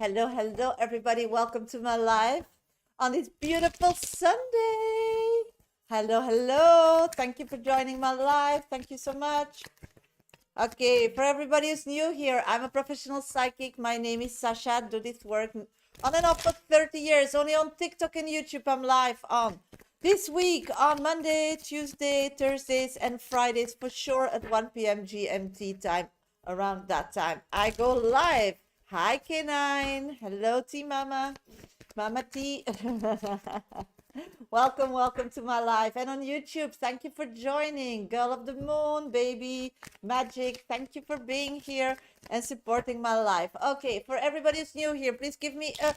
Hello, hello, everybody. Welcome to my live on this beautiful Sunday. Hello, hello. Thank you for joining my live. Thank you so much. Okay, for everybody who's new here, I'm a professional psychic. My name is Shasha. Do this work on and off for 30 years. Only on TikTok and YouTube I'm live on. This week on Monday, Tuesday, Thursdays, and Fridays for sure at 1 p.m. GMT time. Around that time, I go live. Hi, K9. Hello, T Mama. Mama T. Welcome to my live. And on YouTube, thank you for joining. Girl of the Moon, baby, Magic. Thank you for being here and supporting my life. Okay, for everybody who's new here, please give me a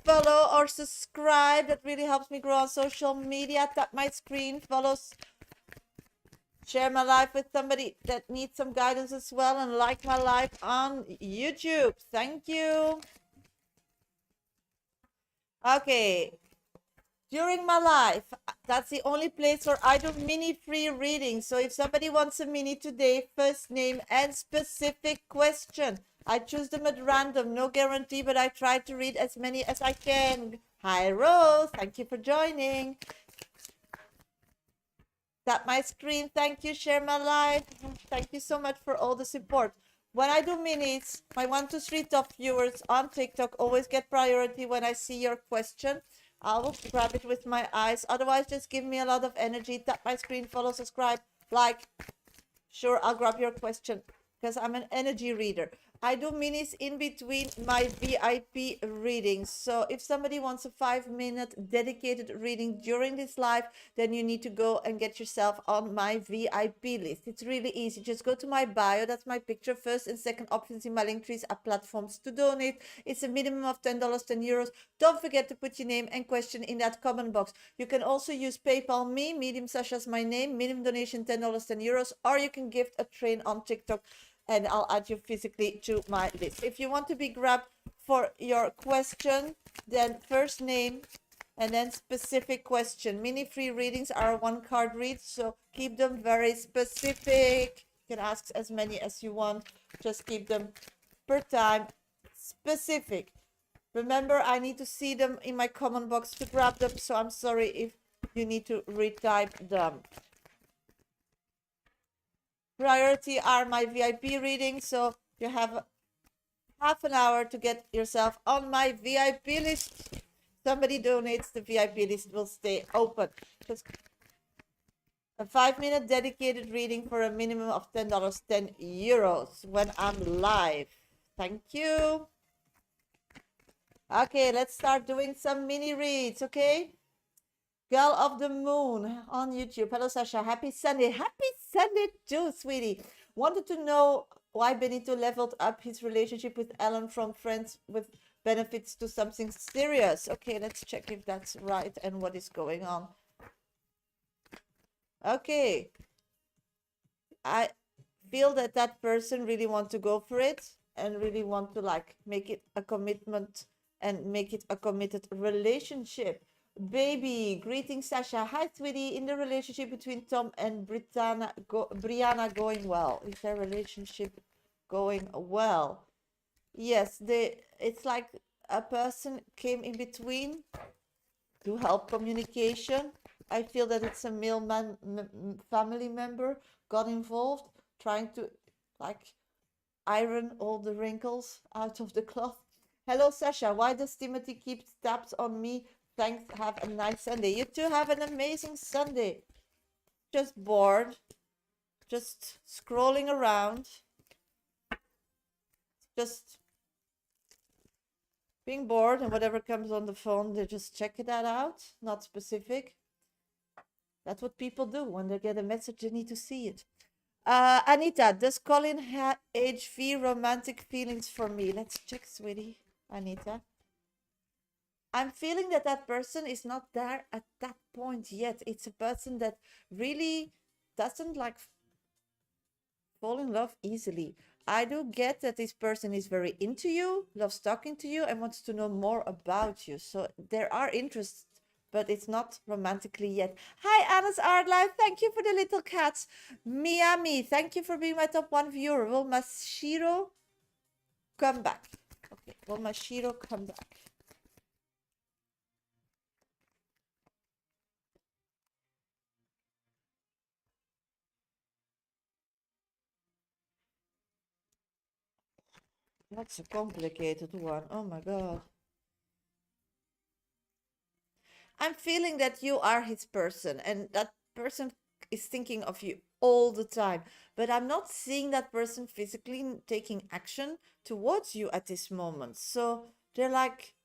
follow or subscribe. That really helps me grow on social media. Tap my screen, follows. Share my life with somebody that needs some guidance as well, and like my life on YouTube. Thank you. Okay. During my life, that's the only place where I do mini free readings. So if somebody wants a mini today, first name and specific question. I choose them at random, no guarantee, but I try to read as many as I can. Hi, Rose. Thank you for joining. Tap my screen. Thank you. Share my live. Thank you so much for all the support. When I do minis, my 1, 2, 3 top viewers on TikTok always get priority when I see your question. I will grab it with my eyes. Otherwise, just give me a lot of energy. Tap my screen, follow, subscribe, like. Sure, I'll grab your question because I'm an energy reader. I do minis in between my VIP readings. So if somebody wants a 5-minute dedicated reading during this live, then you need to go and get yourself on my VIP list. It's really easy. Just go to my bio. That's my picture. First and second options in my link trees are platforms to donate. It's a minimum of $10, €10. Don't forget to put your name and question in that comment box. You can also use PayPal me, Medium Sasha's my name, minimum donation $10, €10, or you can gift a train on TikTok and I'll add you physically to my list. If you want to be grabbed for your question, then first name and then specific question. Mini free readings are 1-card reads, so keep them very specific. You can ask as many as you want. Just keep them per time specific. Remember, I need to see them in my comment box to grab them, so I'm sorry if you need to retype them. Priority are my VIP readings, so you have half an hour to get yourself on my VIP list. Somebody donates, the VIP list will stay open. Just a 5-minute dedicated reading for a minimum of $10, €10 when I'm live. Thank you. Okay, let's start doing some mini reads, okay? Girl of the Moon on YouTube. Hello, Sasha. Happy Sunday. Happy Sunday too, sweetie. Wanted to know why Benito leveled up his relationship with Ellen from friends with benefits to something serious. Okay, let's check if that's right and what is going on. Okay. I feel that that person really wants to go for it and really want to like make it a commitment and make it a committed relationship. Baby, greetings, Sasha. Hi, sweetie. In the relationship between Tom and Brianna going well? Is their relationship going well? Yes, it's like a person came in between to help communication. I feel that it's a male family member got involved, trying to like iron all the wrinkles out of the cloth. Hello, Sasha. Why does Timothy keep tabs on me? Thanks. Have a nice Sunday. You too have an amazing Sunday. Just bored. Just scrolling around. Just being bored, and whatever comes on the phone, they just check that out. Not specific. That's what people do. When they get a message, they need to see it. Anita, does Colin have HV romantic feelings for me? Let's check, sweetie. Anita. I'm feeling that that person is not there at that point yet. It's a person that really doesn't like fall in love easily. I do get that this person is very into you, loves talking to you, and wants to know more about you. So there are interests, but it's not romantically yet. Hi, Anna's Art Life. Thank you for the little cats. Miami, thank you for being my top 1 viewer. Will Mashiro come back? Okay, will my Shiro come back? That's a complicated one. Oh my God. I'm feeling that you are his person and that person is thinking of you all the time. But I'm not seeing that person physically taking action towards you at this moment. So they're like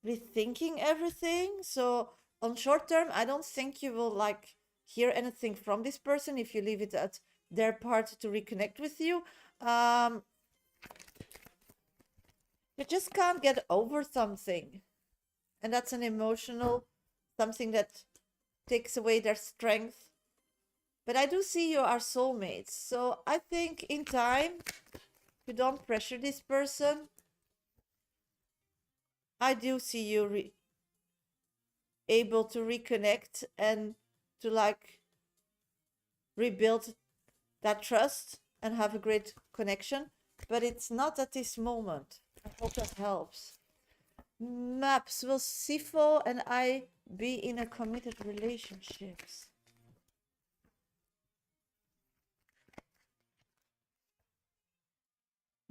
rethinking everything. So on short term, I don't think you will like hear anything from this person if you leave it at their part to reconnect with you. You just can't get over something. And that's an emotional something that takes away their strength. But I do see you are soulmates. So I think in time, you don't pressure this person. I do see you able to reconnect and to like rebuild that trust and have a great connection. But it's not at this moment. I hope that helps. Maps, will Sifo and I be in a committed relationships?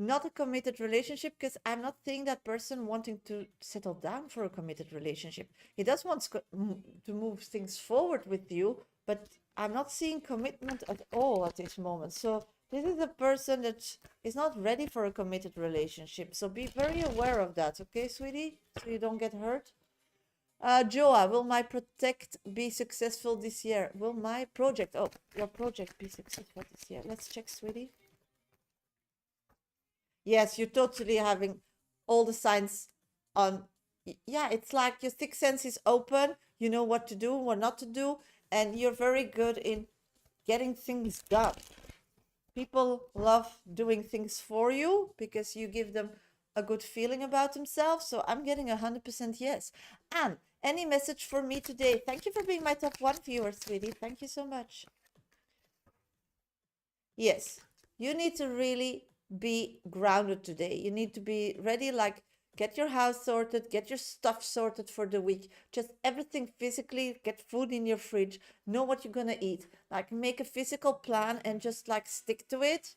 Not a committed relationship, because I'm not seeing that person wanting to settle down for a committed relationship. He does want to move things forward with you, but I'm not seeing commitment at all at this moment. So this is a person that is not ready for a committed relationship. So be very aware of that, okay, sweetie? So you don't get hurt. Joa, will my project be successful this year? Will my project, oh, your project be successful this year? Let's check, sweetie. Yes, you're totally having all the signs on. Yeah, it's like your sixth sense is open. You know what to do, what not to do, and you're very good in getting things done. People love doing things for you because you give them a good feeling about themselves. So I'm getting 100% yes. And any message for me today? Thank you for being my top one viewer, sweetie. Thank you so much. Yes, you need to really be grounded today. You need to be ready, like get your house sorted, get your stuff sorted for the week. Just everything physically, get food in your fridge, know what you're gonna eat. Like make a physical plan and just like stick to it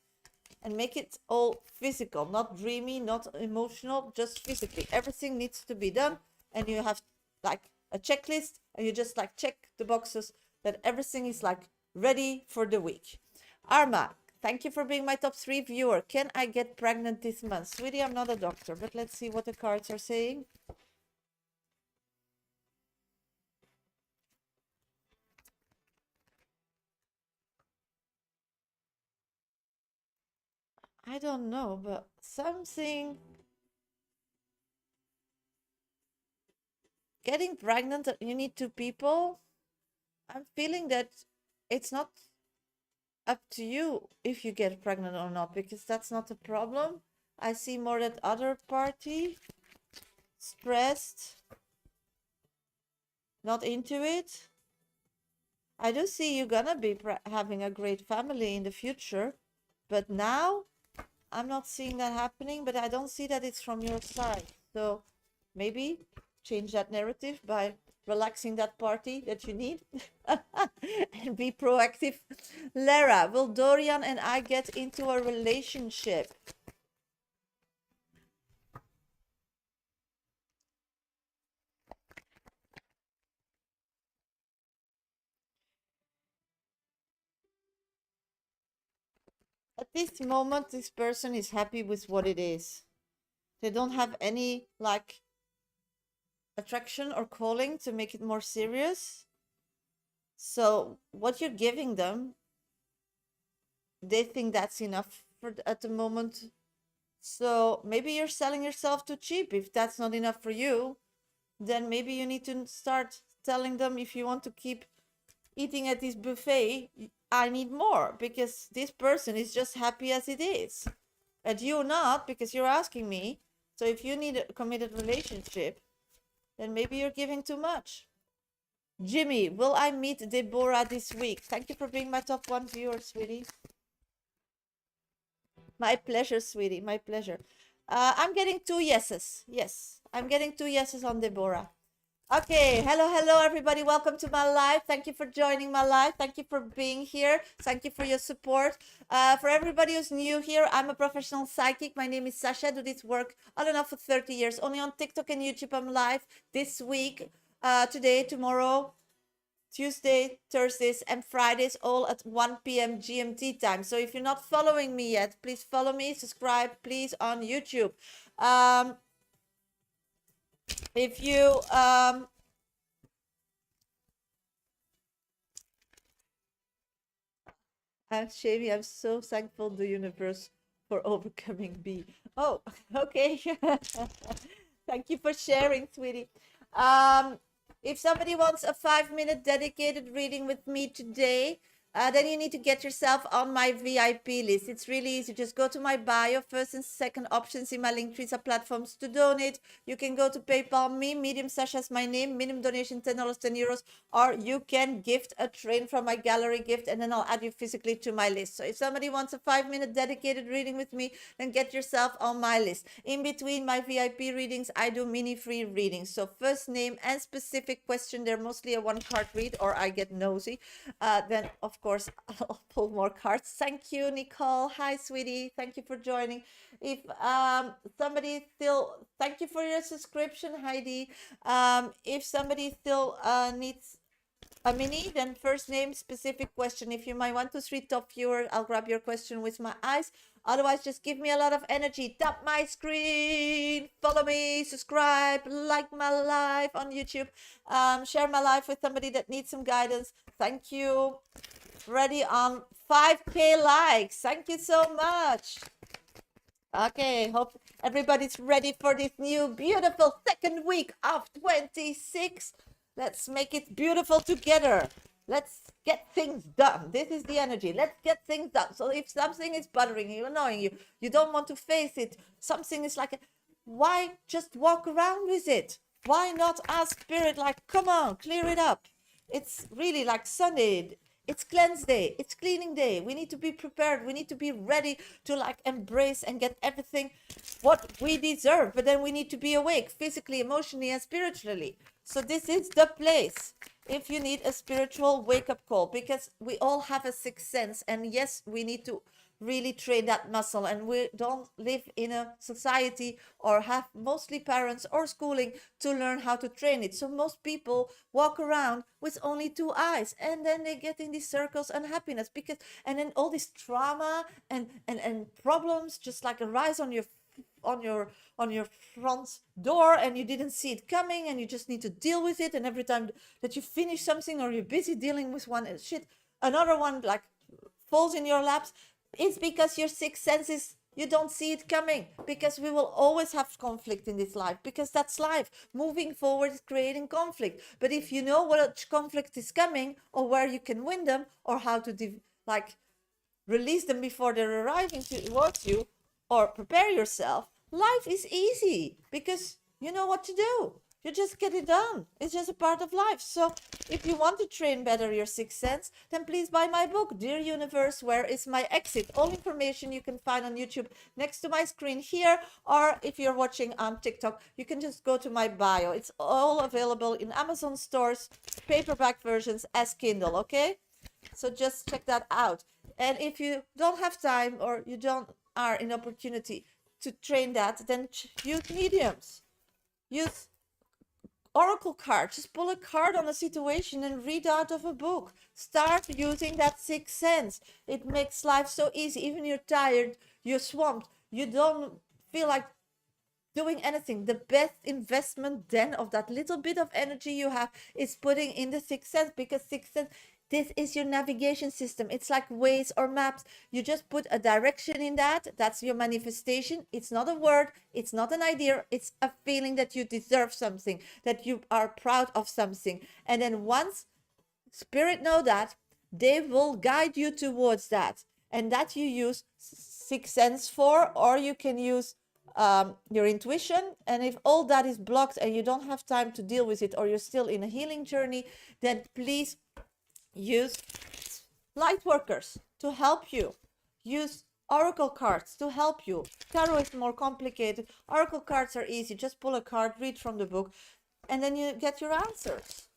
and make it all physical, not dreamy, not emotional, just physically. Everything needs to be done and you have like a checklist and you just like check the boxes that everything is like ready for the week. Arma, thank you for being my top 3 viewer. Can I get pregnant this month? Sweetie, I'm not a doctor, but let's see what the cards are saying. I don't know, but something... Getting pregnant, you need 2 people. I'm feeling that it's not up to you if you get pregnant or not, because that's not a problem. I see more that other party stressed, not into it. I do see you gonna be having a great family in the future, but now I'm not seeing that happening, but I don't see that it's from your side. So maybe change that narrative by relaxing that party that you need and be proactive. Lara, will Dorian and I get into a relationship? At this moment, this person is happy with what it is. They don't have any like attraction or calling to make it more serious. So what you're giving them, they think that's enough for at the moment. So maybe you're selling yourself too cheap. If that's not enough for you, then maybe you need to start telling them, if you want to keep eating at this buffet, I need more, because this person is just happy as it is. And you're not, because you're asking me. So if you need a committed relationship, then maybe you're giving too much. Jimmy, will I meet Deborah this week? Thank you for being my top 1 viewer, sweetie. My pleasure, sweetie. My pleasure. I'm getting 2 yeses. Yes, I'm getting 2 yeses on Deborah. Okay, hello everybody. Welcome to my live. Thank you for joining my live. Thank you for being here. Thank you for your support. For everybody who's new here, I'm a professional psychic. My name is Shasha. I do this work on and off for 30 years. Only on TikTok and YouTube I'm live this week, today, tomorrow, Tuesday, Thursdays, and Fridays, all at 1 p.m. GMT time. So if you're not following me yet, please follow me, subscribe, please, on YouTube. If you Shavy, I'm so thankful the universe for overcoming B. Oh, okay. Thank you for sharing, sweetie. If somebody wants a 5-minute dedicated reading with me today, then you need to get yourself on my VIP list. It's really easy. Just go to my bio. First and second options in my link trees are platforms to donate. You can go to PayPal me, Medium Sasha is my name, minimum donation $10, €10, or you can gift a train from my gallery gift, and then I'll add you physically to my list. So if somebody wants a 5-minute dedicated reading with me, then get yourself on my list. In between my VIP readings, I do mini free readings. So first name and specific question. They're mostly a 1-card read, or I get nosy. Then of course I'll pull more cards. Thank you, Nicole. Hi, sweetie. Thank you for joining. If somebody still, thank you for your subscription, Heidi. If somebody still needs a mini, then first name, specific question. If you might want to 3 top viewer, I'll grab your question with my eyes. Otherwise, just give me a lot of energy. Tap my screen, follow me, subscribe, like my live on YouTube, share my live with somebody that needs some guidance. Thank you. Ready on 5K likes. Thank you so much. Okay, hope everybody's ready for this new beautiful second week of 26. Let's make it beautiful together. Let's get things done. This is the energy. Let's get things done. So if something is bothering you, annoying you, you don't want to face it, something is like, why just walk around with it? Why not ask Spirit, like, come on, clear it up? It's really like Sunday. It's cleanse day. It's cleaning day. We need to be prepared. We need to be ready to like embrace and get everything what we deserve. But then we need to be awake physically, emotionally, and spiritually. So this is the place if you need a spiritual wake-up call, because we all have a sixth sense. And yes, we need to really train that muscle, and we don't live in a society or have mostly parents or schooling to learn how to train it. So most people walk around with only 2 eyes, and then they get in these circles unhappiness, because and then all this trauma and problems just like arise on your front door, and you didn't see it coming, and you just need to deal with it. And every time that you finish something or you're busy dealing with one shit, another one like falls in your laps. It's because your sixth senses, you don't see it coming, because we will always have conflict in this life, because that's life. Moving forward is creating conflict. But if you know what conflict is coming, or where you can win them, or how to release them before they're arriving towards you, or prepare yourself, life is easy, because you know what to do. You just get it done. It's just a part of life. So if you want to train better your sixth sense, then please buy my book, Dear Universe, Where is My Exit? All information you can find on YouTube next to my screen here, or if you're watching on TikTok, you can just go to my bio. It's all available in Amazon stores, paperback versions as Kindle, okay? So just check that out. And if you don't have time, or you don't are in opportunity to train that, then use mediums. Use oracle card. Just pull a card on a situation and read out of a book. Start using that sixth sense. It makes life so easy. Even you're tired, you're swamped, you don't feel like doing anything. The best investment then of that little bit of energy you have is putting in the sixth sense, because sixth sense, this is your navigation system. It's like Waze or maps. You just put a direction in that. That's your manifestation. It's not a word. It's not an idea. It's a feeling that you deserve something, that you are proud of something. And then once Spirit know that, they will guide you towards that. And that you use sixth sense for, or you can use your intuition. And if all that is blocked and you don't have time to deal with it, or you're still in a healing journey, then please use light workers to help you. Use oracle cards to help you. Tarot is more complicated. Oracle cards are easy. Just pull a card, read from the book, and then you get your answers.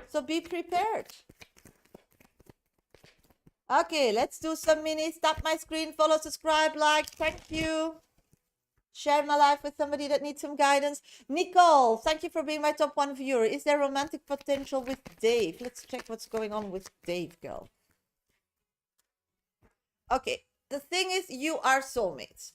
So be prepared. Okay, let's do some minis. Tap my screen, follow, subscribe, like. Thank you. Share my life with somebody that needs some guidance. Nicole, thank you for being my top 1 viewer. Is there romantic potential with Dave? Let's check what's going on with Dave, girl. Okay, the thing is, you are soulmates.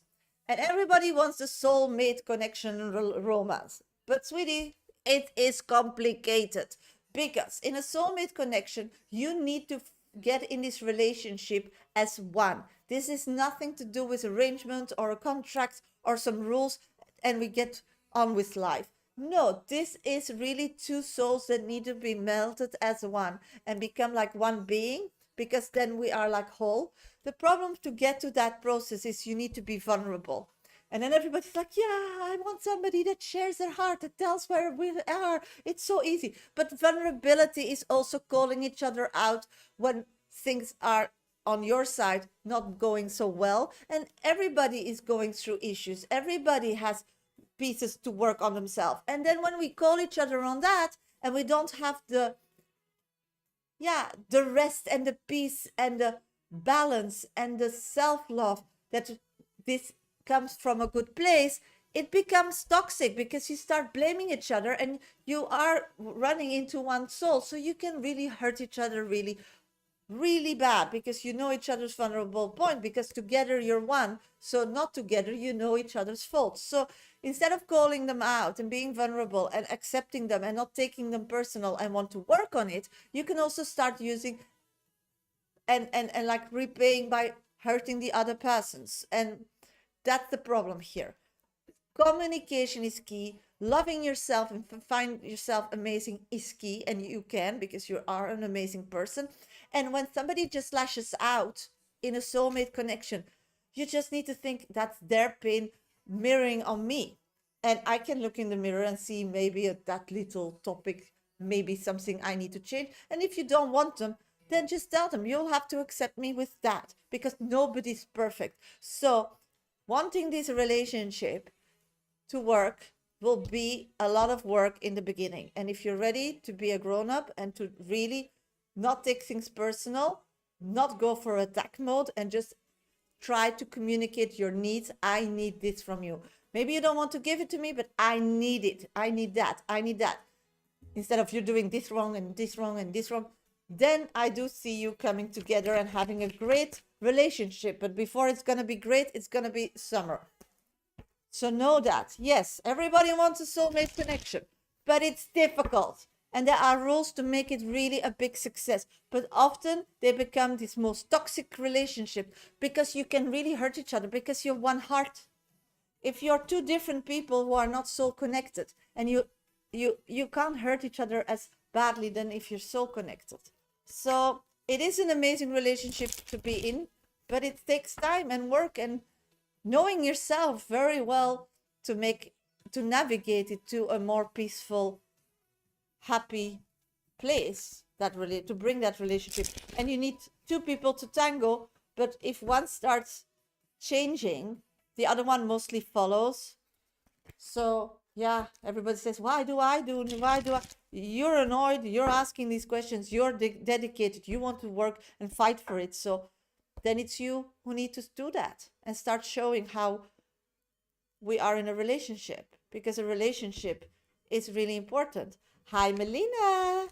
And everybody wants the soulmate connection romance. But sweetie, it is complicated. Because in a soulmate connection, you need to get in this relationship as one. This is nothing to do with arrangement or a contract or some rules and we get on with life. No, this is really 2 souls that need to be melted as one and become like one being, because then we are like whole. The problem to get to that process is you need to be vulnerable. And then everybody's like, yeah, I want somebody that shares their heart, that tells where we are. It's so easy. But vulnerability is also calling each other out when things are on your side not going so well. And everybody is going through issues. Everybody has pieces to work on themselves. And then when we call each other on that and we don't have the rest and the peace and the balance and the self-love that this comes from a good place, it becomes toxic because you start blaming each other and you are running into one soul. So you can really hurt each other really, really bad because you know each other's vulnerable point, because together you're one. So not together, you know each other's faults. So instead of calling them out and being vulnerable and accepting them and not taking them personal and want to work on it, you can also start using and like repaying by hurting the other persons. And that's the problem here. Communication is key. Loving yourself and find yourself amazing is key. And you can, because you are an amazing person. And when somebody just lashes out in a soulmate connection, you just need to think that's their pain mirroring on me. And I can look in the mirror and see maybe that little topic, maybe something I need to change. And if you don't want them, then just tell them you'll have to accept me with that, because nobody's perfect. So wanting this relationship to work will be a lot of work in the beginning. And if you're ready to be a grown-up and to really not take things personal, not go for attack mode, and just try to communicate your needs. I need this from you. Maybe you don't want to give it to me, but I need it. I need that. I need that. Instead of you doing this wrong and this wrong and this wrong, then I do see you coming together and having a great relationship. But before it's going to be great, it's going to be summer. So know that, yes, everybody wants a soulmate connection, but it's difficult. And there are rules to make it really a big success. But often they become this most toxic relationship because you can really hurt each other because you're one heart. If you're 2 different people who are not soul connected, and you can't hurt each other as badly than if you're soul connected. So it is an amazing relationship to be in, but it takes time and work and knowing yourself very well to navigate it to a more peaceful, happy place, to bring that relationship. And you need 2 people to tango, but if one starts changing, the other one mostly follows. So yeah, everybody says, why do I? You're annoyed, you're asking these questions, you're dedicated, you want to work and fight for it. So then it's you who need to do that and start showing how we are in a relationship, because a relationship is really important. Hi, Melina.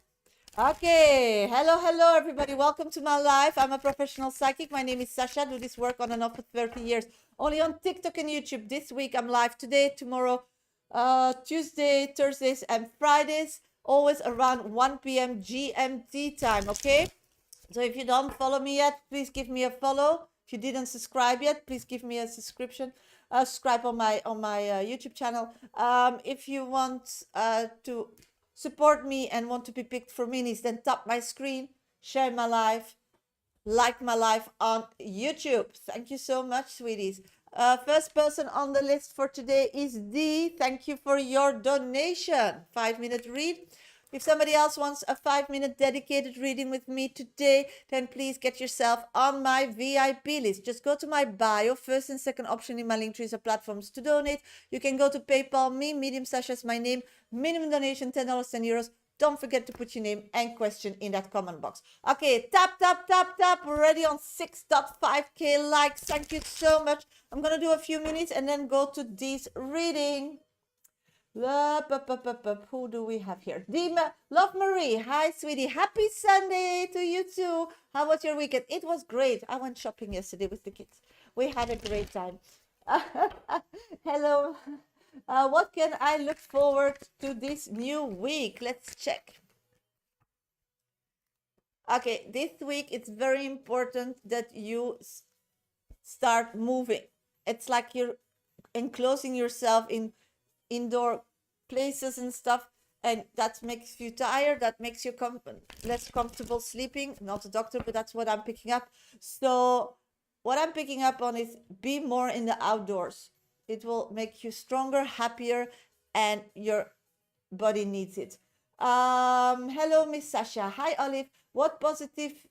Okay, hello everybody, welcome to my life. I'm a professional psychic. My name is Shasha. I do this work on and off for 30 years, only on TikTok and YouTube. This week I'm live today, tomorrow, Tuesday, Thursdays and Fridays, always around 1 p.m. GMT time, okay? So if you don't follow me yet, please give me a follow. If you didn't subscribe yet, please give me a subscription. Subscribe on my YouTube channel. If you want to support me and want to be picked for minis, then tap my screen, share my life, like my life on YouTube. Thank you so much, sweeties. First person on the list for today is D. Thank you for your donation. 5-minute read. If somebody else wants a 5-minute dedicated reading with me today, then please get yourself on my VIP list. Just go to my bio. First and second option in my link trees are platforms to donate. You can go to PayPal me, Medium Shasha is my name. Minimum donation $10, €10. Don't forget to put your name and question in that comment box. Okay, tap, tap, tap, tap. We're already on 6.5K likes. Thank you so much. I'm going to do a few minutes and then go to Dee's reading. Who do we have here? Love Marie. Hi, sweetie. Happy Sunday to you too. How was your weekend? It was great. I went shopping yesterday with the kids. We had a great time. Hello. What can I look forward to this new week? Let's check. Okay, this week it's very important that you start moving. It's like you're enclosing yourself in indoor places and stuff, and that makes you tired, that makes you less comfortable sleeping. Not a doctor, but that's what I'm picking up. So what I'm picking up on is be more in the outdoors. It will make you stronger, happier, and your body needs it. Hello, Miss Shasha. Hi, Olive. What positive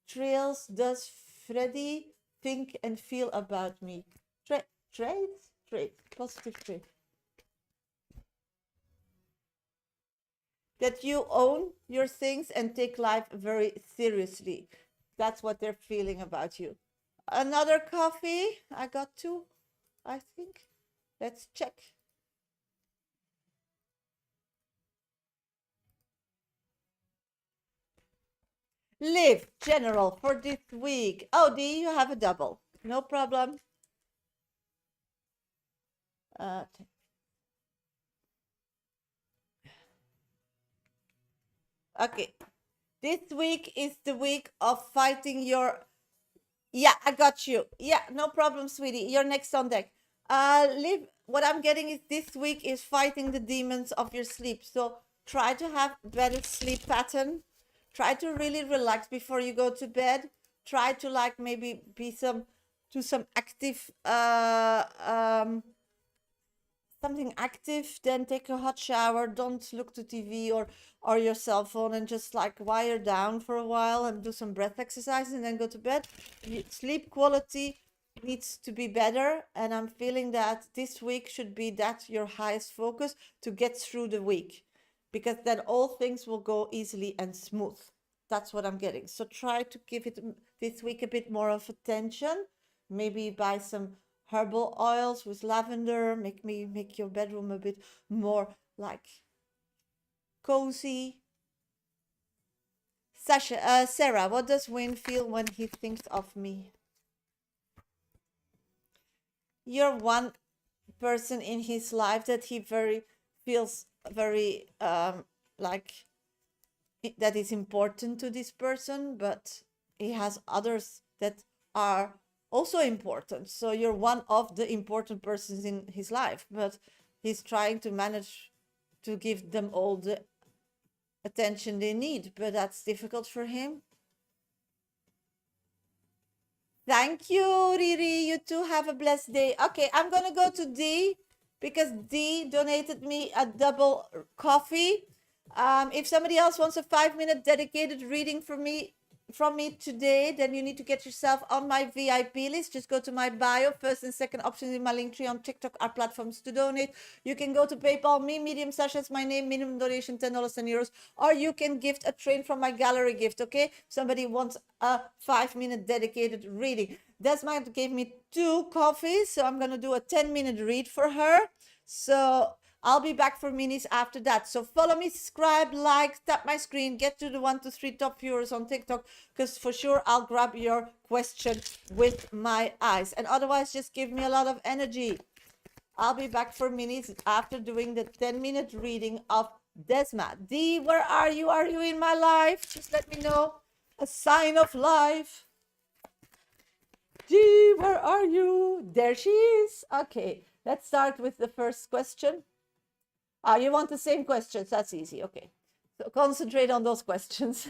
trails does Freddie think and feel about me? Traits? Positive trait. That you own your things and take life very seriously. That's what they're feeling about you. Another coffee. I got two, I think. Let's check. Live general for this week. Oh, Dee, you have a double. No problem. Okay. This week is the week of fighting your... Yeah, I got you. Yeah, no problem, sweetie. You're next on deck. Live. What I'm getting is this week is fighting the demons of your sleep. So try to have better sleep pattern. Try to really relax before you go to bed. Try to like maybe do some active something active, then take a hot shower. Don't look to TV or your cell phone, and just like wire down for a while and do some breath exercises and then go to bed. Sleep quality needs to be better, and I'm feeling that this week should be that your highest focus to get through the week, because then all things will go easily and smooth. That's what I'm getting. So try to give it this week a bit more of attention. Maybe buy some herbal oils with lavender. Make your bedroom a bit more like cozy. Sasha, Sarah, what does Wayne feel when he thinks of me? You're one person in his life that he feels very like that is important to this person, but he has others that are also important. So you're one of the important persons in his life, but he's trying to manage to give them all the attention they need, but that's difficult for him. Thank you, Riri. You too have a blessed day. Okay, I'm gonna go to D because D donated me a double coffee. If somebody else wants a 5-minute dedicated reading from me today, then you need to get yourself on my VIP list. Just go to my bio. First and second options in my link tree on TikTok are platforms to donate. You can go to PayPal me, Medium Shasha is my name, minimum donation $10 and euros, or you can gift a train from my gallery gift. Okay, somebody wants a 5-minute dedicated reading. Desmond gave me 2 coffees, so I'm gonna do a 10-minute read for her. So I'll be back for minis after that. So follow me, subscribe, like, tap my screen, get to the 1 to 3 top viewers on TikTok, because for sure I'll grab your question with my eyes. And otherwise, just give me a lot of energy. I'll be back for minis after doing the 10-minute reading of Desma. D, where are you? Are you in my life? Just let me know. A sign of life. D, where are you? There she is. Okay, let's start with the first question. You want the same questions? That's easy. Okay. So concentrate on those questions.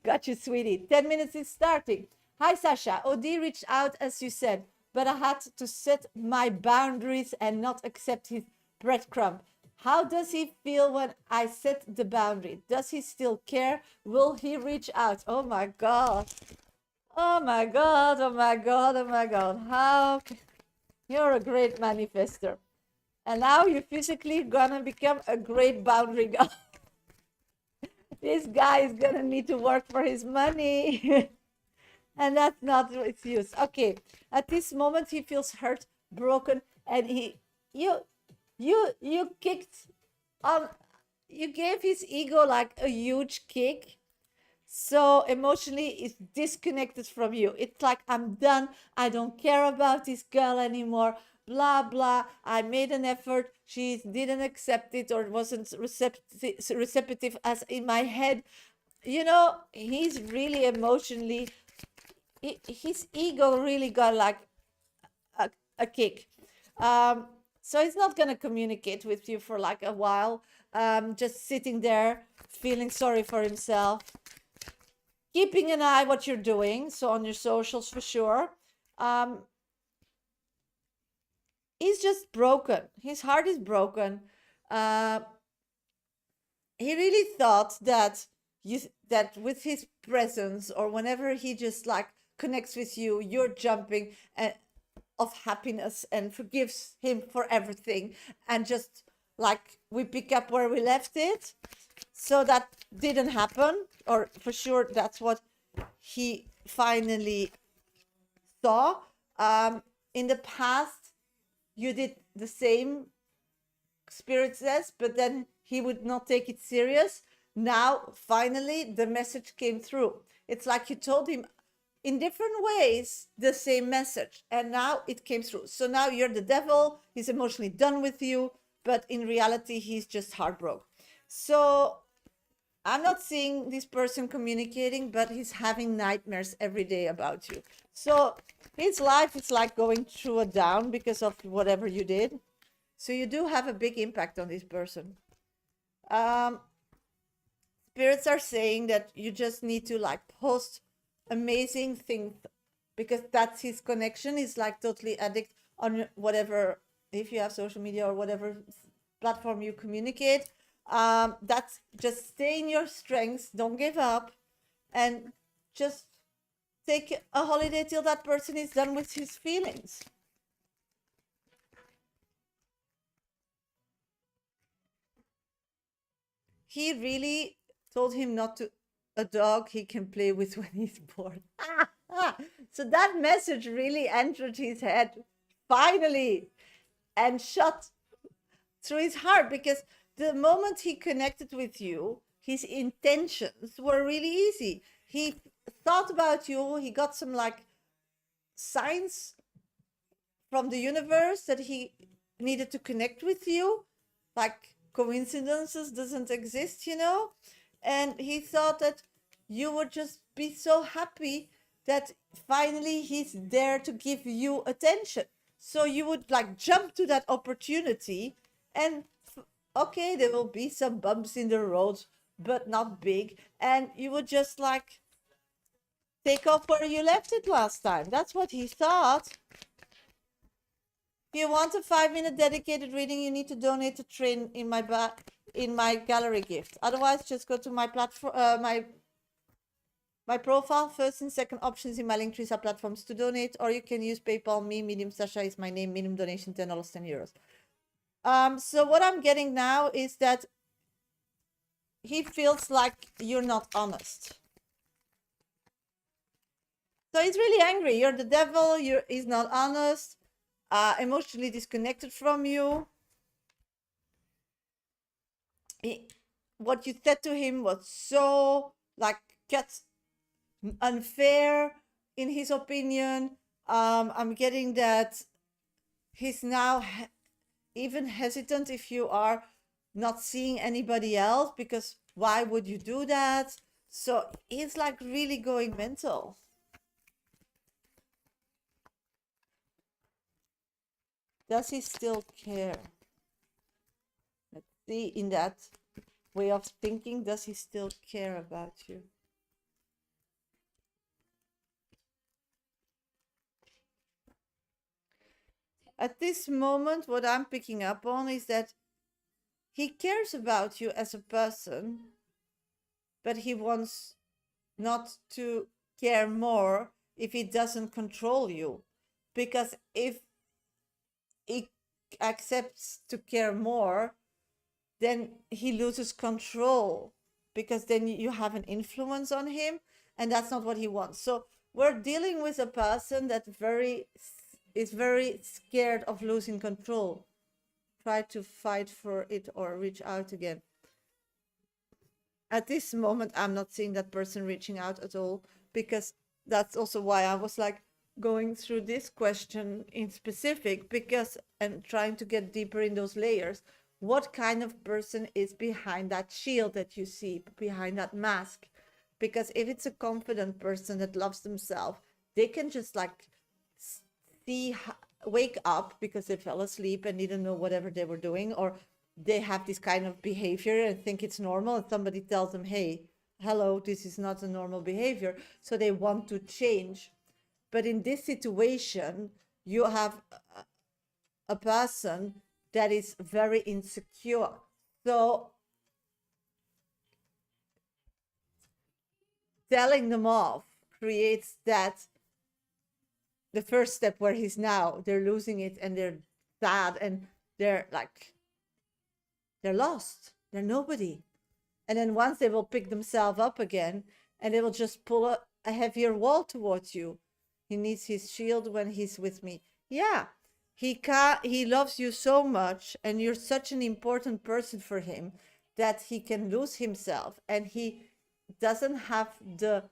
Got you, sweetie. 10 minutes is starting. Hi, Sasha. Odi reached out, as you said, but I had to set my boundaries and not accept his breadcrumb. How does he feel when I set the boundary? Does he still care? Will he reach out? Oh my God. Oh my God. Oh my God. Oh my God. You're a great manifester. And now you're physically gonna become a great boundary guy. This guy is gonna need to work for his money. And that's not its use. Okay. At this moment he feels hurt, broken, and you kicked on, you gave his ego like a huge kick. So emotionally it's disconnected from you. It's like, I'm done, I don't care about this girl anymore, blah blah. I made an effort, she didn't accept it, or wasn't receptive as in my head. He's really emotionally, his ego really got like a kick. So he's not going to communicate with you for like a while, just sitting there feeling sorry for himself, keeping an eye what you're doing, so on your socials for sure. He's just broken, his heart is broken. uh, he really thought that that with his presence, or whenever he just like connects with you, you're jumping of happiness and forgives him for everything, and just like we pick up where we left it. So that didn't happen, or for sure that's what he finally saw. In the past you did the same, spirit says, but then he would not take it serious. Now finally the message came through. It's like you told him in different ways the same message, and now it came through. So now you're the devil, he's emotionally done with you, but in reality he's just heartbroken. So I'm not seeing this person communicating, but he's having nightmares every day about you. So his life is like going through a down because of whatever you did. So you do have a big impact on this person. Spirits are saying that you just need to like post amazing things, because that's his connection. He's like totally addict on whatever, if you have social media or whatever platform you communicate. That's just stay in your strengths, don't give up, and just take a holiday till that person is done with his feelings. He really told him not to, a dog he can play with when he's bored. So that message really entered his head finally, and shot through his heart, because the moment he connected with you, his intentions were really easy. He thought about you, he got some like signs from the universe that he needed to connect with you. Like coincidences doesn't exist, and he thought that you would just be so happy that finally he's there to give you attention. So you would like jump to that opportunity, and okay, there will be some bumps in the road, but not big, and you would just like take off where you left it last time. That's what he thought. If you want a 5-minute dedicated reading, you need to donate to train in my gallery gift. Otherwise, just go to my platform, my profile. First and second options in my link trees are platforms to donate, or you can use PayPal. Me, Medium Shasha is my name. Minimum donation $10, €10. So what I'm getting now is that he feels like you're not honest. So he's really angry. You're the devil. He's not honest. Emotionally disconnected from you. What you said to him was so like unfair in his opinion. I'm getting that he's now even hesitant if you are not seeing anybody else, because why would you do that? So he's like really going mental. Does he still care? Let's see, in that way of thinking, does he still care about you? At this moment, what I'm picking up on is that he cares about you as a person, but he wants not to care more if he doesn't control you. Because if he accepts to care more, then he loses control, because then you have an influence on him, and that's not what he wants. So we're dealing with a person that is very scared of losing control. Try to fight for it or reach out again. At this moment, I'm not seeing that person reaching out at all, because that's also why I was like going through this question in specific, because and trying to get deeper in those layers. What kind of person is behind that shield that you see, behind that mask? Because if it's a confident person that loves themselves, they can just like see, wake up because they fell asleep and didn't know whatever they were doing, or they have this kind of behavior and think it's normal, and somebody tells them, hey, hello, this is not a normal behavior, so they want to change. But in this situation, you have a person that is very insecure. So telling them off creates that the first step where he's now, they're losing it and they're sad and they're like, they're lost, they're nobody. And then once they will pick themselves up again, and they will just pull a heavier wall towards you. He needs his shield when he's with me. Yeah, he loves you so much, and you're such an important person for him, that he can lose himself, and he doesn't have the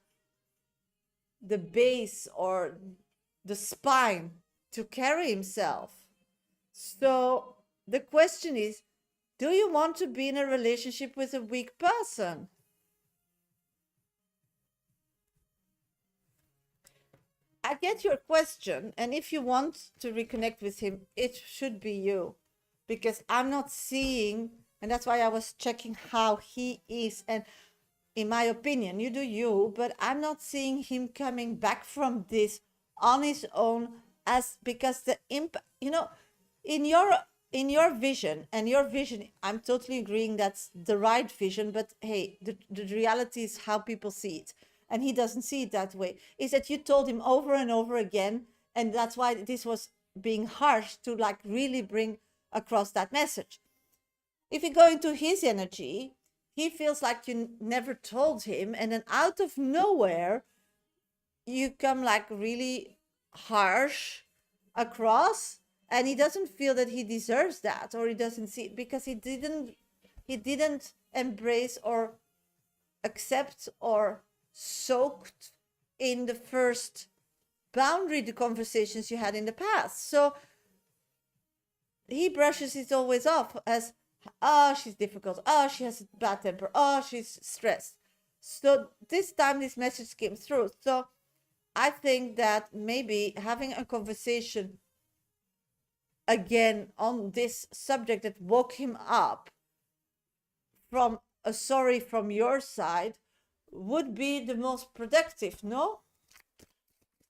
base or the spine to carry himself. So the question is, do you want to be in a relationship with a weak person? I get your question, and if you want to reconnect with him, it should be you, because I'm not seeing, and that's why I was checking how he is, and in my opinion, you do you, but I'm not seeing him coming back from this on his own, as because the impact, in your vision, and your vision, I'm totally agreeing that's the right vision, but hey, the reality is how people see it, and he doesn't see it that way. Is that you told him over and over again, and that's why this was being harsh to like really bring across that message. If you go into his energy, he feels like you never told him, and then out of nowhere you come like really harsh across, and he doesn't feel that he deserves that, or he doesn't see it, because he didn't embrace or accept or soaked in the first boundary, the conversations you had in the past. So he brushes it always off as, oh, she's difficult, oh, she has a bad temper, oh, she's stressed. So this time this message came through. So I think that maybe having a conversation again on this subject that woke him up from a sorry from your side would be the most productive, no?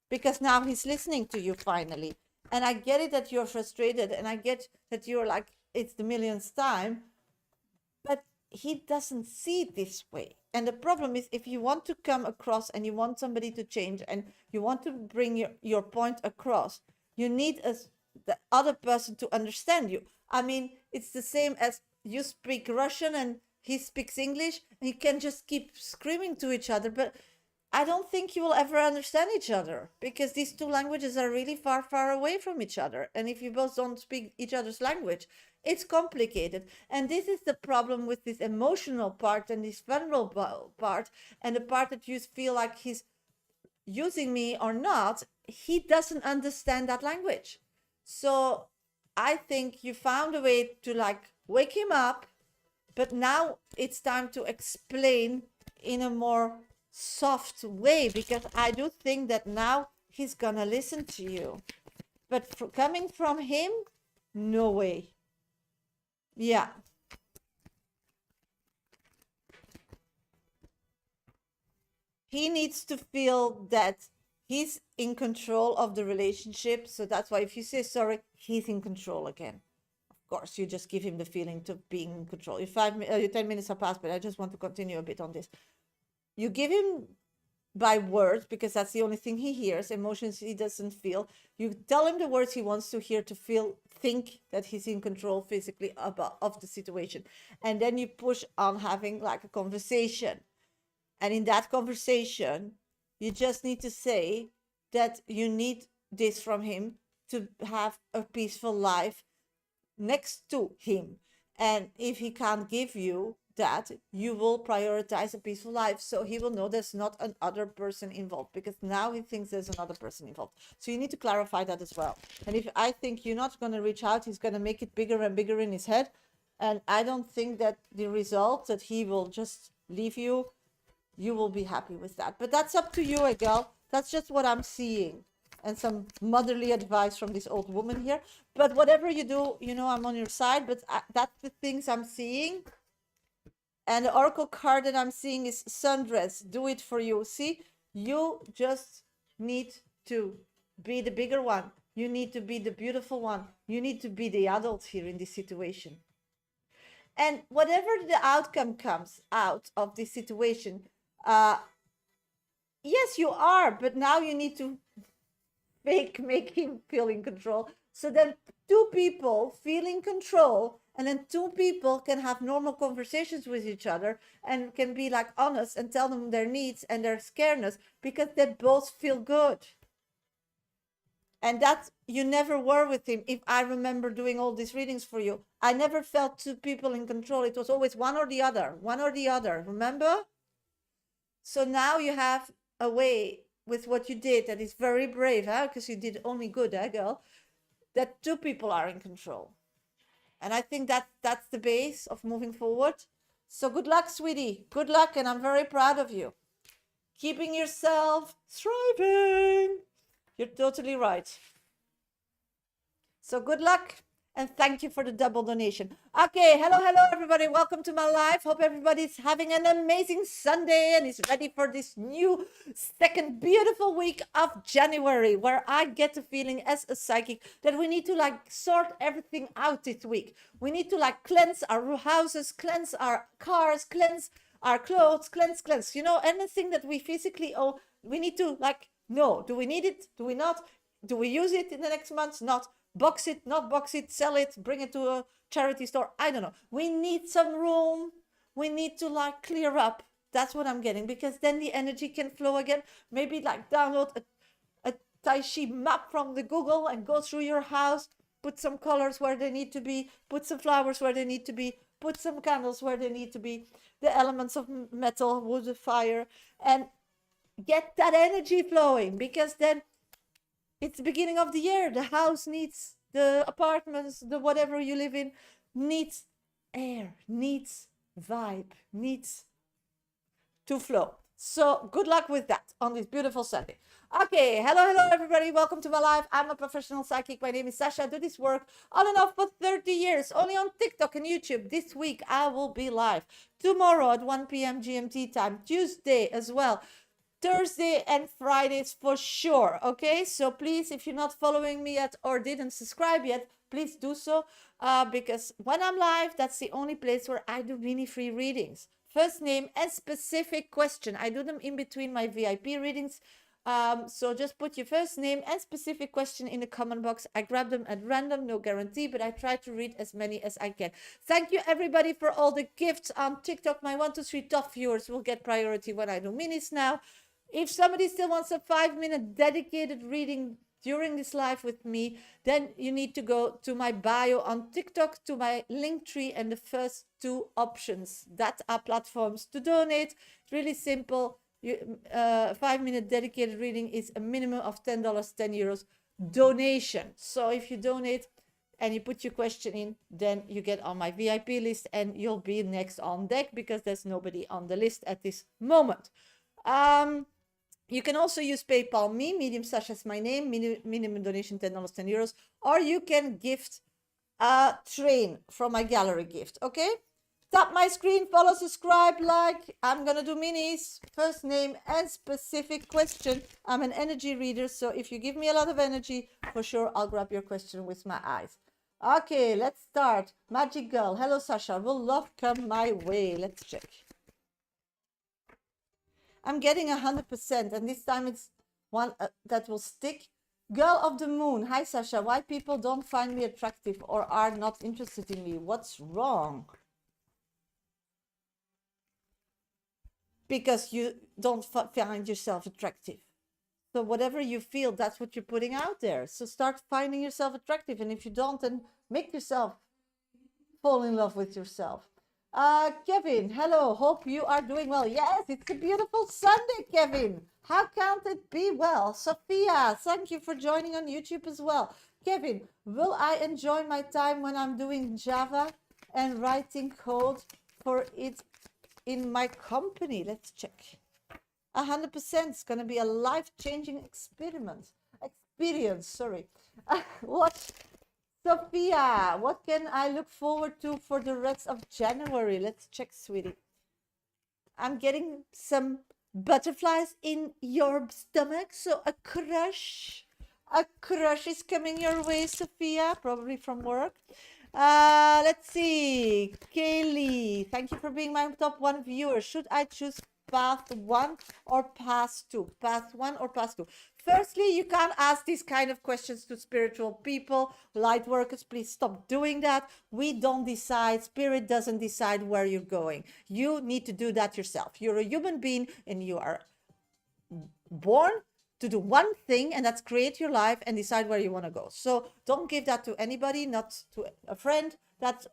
Because now he's listening to you finally. And I get it that you're frustrated, and I get that you're like, it's the millionth time, but he doesn't see it this way. And the problem is, if you want to come across and you want somebody to change and you want to bring your point across, you need the other person to understand you. I mean, it's the same as you speak Russian and he speaks English, and you can just keep screaming to each other, but I don't think you will ever understand each other, because these two languages are really far, far away from each other. And if you both don't speak each other's language, it's complicated. And this is the problem with this emotional part and this vulnerable part, and the part that you feel like he's using me or not. He doesn't understand that language. So I think you found a way to like wake him up, but now it's time to explain in a more soft way, because I do think that now he's gonna listen to you. But coming from him, no way. Yeah. He needs to feel that he's in control of the relationship. So that's why if you say sorry, he's in control again. Of course, you just give him the feeling to being in control. Your 10 minutes have passed, but I just want to continue a bit on this. You give him by words, because that's the only thing he hears, emotions he doesn't feel. You tell him the words he wants to hear to think that he's in control physically of the situation. And then you push on having like a conversation. And in that conversation, you just need to say that you need this from him to have a peaceful life next to him. And if he can't give you that, you will prioritize a peaceful life, so he will know there's not another person involved, because now he thinks there's another person involved. So you need to clarify that as well. And if I think you're not going to reach out, he's going to make it bigger and bigger in his head, and I don't think that the result that he will just leave you, you will be happy with that. But that's up to you, Egel. That's just what I'm seeing, and some motherly advice from this old woman here. But whatever you do, you know, I'm on your side. But that's the things I'm seeing. And the oracle card that I'm seeing is sundress. Do it for you. See, you just need to be the bigger one. You need to be the beautiful one. You need to be the adult here in this situation. And whatever the outcome comes out of this situation, yes, you are, but now you need to make him feel in control. So then two people feel in control, and then two people can have normal conversations with each other and can be like honest and tell them their needs and their scaredness, because they both feel good. And that you never were with him. If I remember doing all these readings for you, I never felt two people in control. It was always one or the other, remember? So now you have a way with what you did that is very brave, huh? Because you did only good, girl? That two people are in control. And I think that's the base of moving forward. So good luck, sweetie. Good luck, and I'm very proud of you. Keeping yourself thriving. You're totally right. So good luck, and thank you for the double donation. Okay, hello, everybody. Welcome to my live. Hope everybody's having an amazing Sunday and is ready for this new second beautiful week of January, where I get the feeling as a psychic that we need to like sort everything out this week. We need to like cleanse our houses, cleanse our cars, cleanse our clothes, cleanse. You know, anything that we physically owe, we need to like know. Do we need it? Do we not? Do we use it in the next month? Not. Box it, not box it, sell it, bring it to a charity store. I don't know. We need some room. We need to like clear up. That's what I'm getting, because then the energy can flow again. Maybe like download a Tai Chi map from the Google and go through your house, put some colors where they need to be, put some flowers where they need to be, put some candles where they need to be, the elements of metal, wood, fire, and get that energy flowing, because then it's the beginning of the year. The house needs, the apartments, the whatever you live in, needs air, needs vibe, needs to flow. So good luck with that on this beautiful Sunday. Okay, hello, everybody. Welcome to my live. I'm a professional psychic. My name is Shasha. I do this work on and off for 30 years, only on TikTok and YouTube. This week, I will be live. Tomorrow at 1 p.m. GMT time. Tuesday as well. Thursday and Fridays for sure. Okay, so please, if you're not following me yet or didn't subscribe yet, please do so, because when I'm live, that's the only place where I do mini free readings. First name and specific question. I do them in between my VIP readings. So just put your first name and specific question in the comment box. I grab them at random, no guarantee, but I try to read as many as I can. Thank you everybody for all the gifts on TikTok. My 1, 2, 3 top viewers will get priority when I do minis now. If somebody still wants a 5-minute dedicated reading during this live with me, then you need to go to my bio on TikTok, to my link tree, and the first 2 options. That are platforms to donate. Really simple. 5-minute dedicated reading is a minimum of $10, €10 donation. So if you donate and you put your question in, then you get on my VIP list and you'll be next on deck, because there's nobody on the list at this moment. You can also use PayPal me, Medium Sasha is my name, minimum donation $10, €10, or you can gift a train from my gallery gift, okay? Tap my screen, follow, subscribe, like. I'm gonna do minis, first name and specific question. I'm an energy reader, so if you give me a lot of energy, for sure I'll grab your question with my eyes. Okay, let's start. Magic Girl. Hello, Sasha. Will love come my way? Let's check. I'm getting 100%, and this time it's one that will stick. Girl of the Moon. Hi, Sasha. Why people don't find me attractive or are not interested in me? What's wrong? Because you don't find yourself attractive. So whatever you feel, that's what you're putting out there. So start finding yourself attractive. And if you don't, then make yourself fall in love with yourself. Kevin, hello. Hope you are doing well. Yes, it's a beautiful Sunday, Kevin. How can't it be well? Sophia, thank you for joining on YouTube as well. Kevin, will I enjoy my time when I'm doing Java and writing code for it in my company? Let's check. 100%. It's going to be a life-changing experience. Sorry. What? Sophia, what can I look forward to for the rest of January? Let's check, sweetie. I'm getting some butterflies in your stomach, so a crush is coming your way, Sophia, probably from work. Let's see. Kaylee, thank you for being my top 1 viewer. Should I choose path 1 or path 2? Path 1 or path 2? Firstly, you can't ask these kind of questions to spiritual people, light workers. Please stop doing that. We don't decide. Spirit doesn't decide where you're going. You need to do that yourself. You're a human being and you are born to do one thing, and that's create your life and decide where you want to go. So don't give that to anybody, not to a friend. That's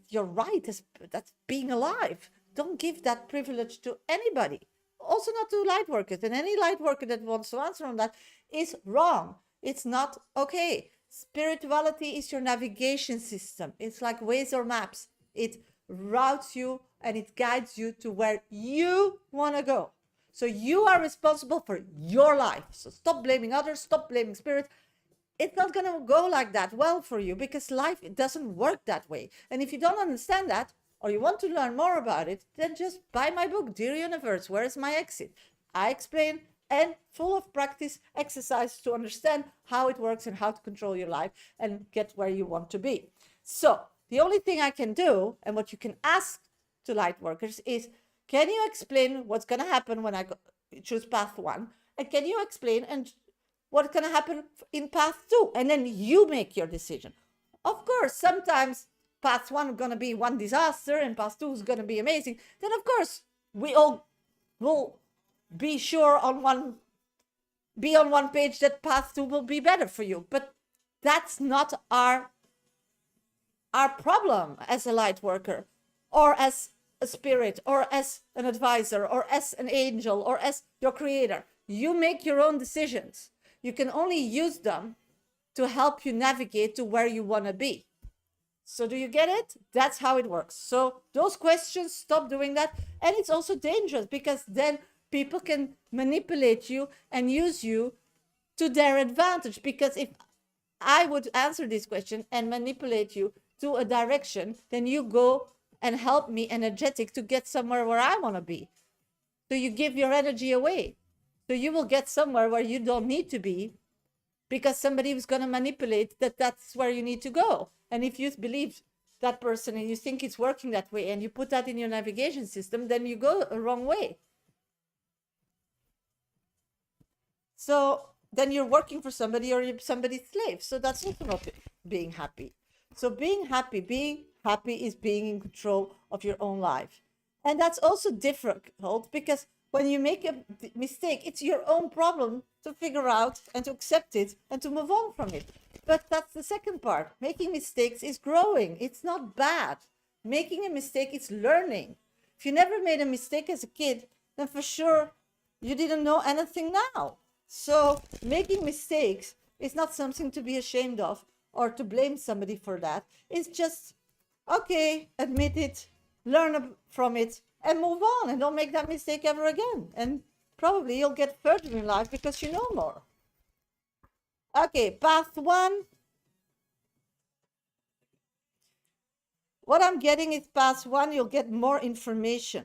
your right. That's being alive. Don't give that privilege to anybody. Also not to light workers. And any light worker that wants to answer on that is wrong. It's not okay. Spirituality is your navigation system. It's like Waze or maps. It routes you and it guides you to where you want to go. So you are responsible for your life. So stop blaming others. Stop blaming spirit. It's not going to go like that well for you because life, it doesn't work that way. And if you don't understand that, or you want to learn more about it, then just buy my book, Dear Universe, Where is My Exit? I explain, and full of practice exercise to understand how it works and how to control your life and get where you want to be. So the only thing I can do, and what you can ask to light workers is, can you explain what's going to happen when I choose path 1? And can you explain and what's going to happen in path 2? And then you make your decision. Of course, sometimes path 1 is going to be one disaster and path 2 is going to be amazing. Then, of course, we all will be sure on one page that path 2 will be better for you. But that's not our problem as a light worker, or as a spirit, or as an advisor, or as an angel, or as your creator. You make your own decisions. You can only use them to help you navigate to where you want to be. So do you get it? That's how it works. So those questions, stop doing that. And it's also dangerous because then people can manipulate you and use you to their advantage. Because if I would answer this question and manipulate you to a direction, then you go and help me energetic to get somewhere where I want to be. So you give your energy away. So you will get somewhere where you don't need to be because somebody was going to manipulate that's where you need to go. And if you believe that person and you think it's working that way and you put that in your navigation system, then you go a wrong way. So then you're working for somebody or you're somebody's slave. So that's also not being happy. So being happy is being in control of your own life. And that's also difficult because when you make a mistake, it's your own problem to figure out and to accept it and to move on from it. But that's the second part. Making mistakes is growing. It's not bad. Making a mistake is learning. If you never made a mistake as a kid, then for sure you didn't know anything now. So making mistakes is not something to be ashamed of or to blame somebody for that. It's just, okay, admit it, learn from it, and move on, and don't make that mistake ever again. And probably you'll get further in life because you know more. Okay, path 1. What I'm getting is path 1, you'll get more information.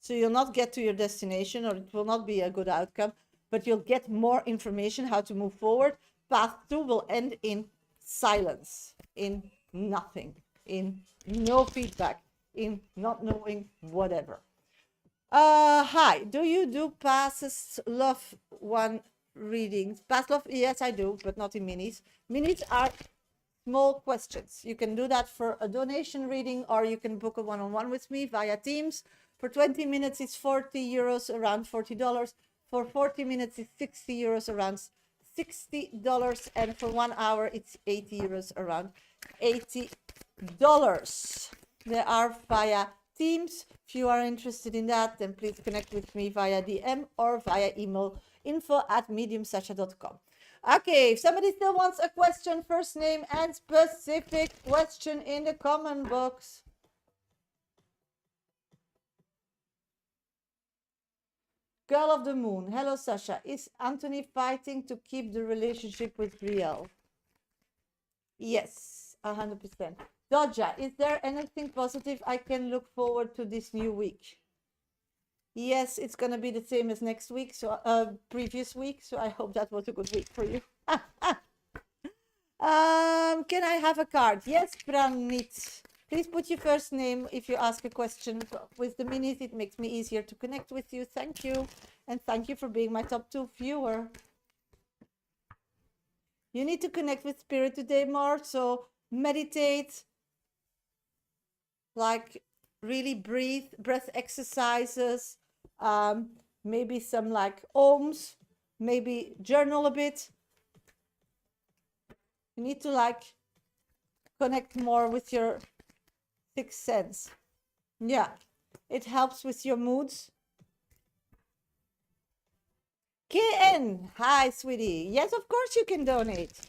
So you'll not get to your destination, or it will not be a good outcome. but you'll get more information how to move forward. Path 2 will end in silence, in nothing, in no feedback, in not knowing whatever. Hi, do you do past love one readings? Past love, yes, I do, but not in minis. Minis are small questions. You can do that for a donation reading, or you can book a one-on-one with me via Teams. For 20 minutes, it's 40 euros, around $40. For 40 minutes, it's 60 euros, around $60. And for 1 hour, it's 80 euros, around $80. They are via Teams. If you are interested in that, then please connect with me via DM or via email, info@mediumsasha.com. Okay, if somebody still wants a question, first name and specific question in the comment box. Girl of the Moon. Hello, Sasha. Is Anthony fighting to keep the relationship with Brielle? Yes, 100%. Dodja, is there anything positive I can look forward to this new week? Yes, it's going to be the same as next week, so previous week, so I hope that was a good week for you. Can I have a card? Yes, Pranit. Please put your first name if you ask a question. With the minis, it makes me easier to connect with you. Thank you. And thank you for being my top 2 viewer. You need to connect with spirit today more, so meditate, like really breath exercises, maybe some like ohms, maybe journal a bit. You need to like connect more with your sixth sense. Yeah, it helps with your moods. KN, hi sweetie. Yes, of course you can donate.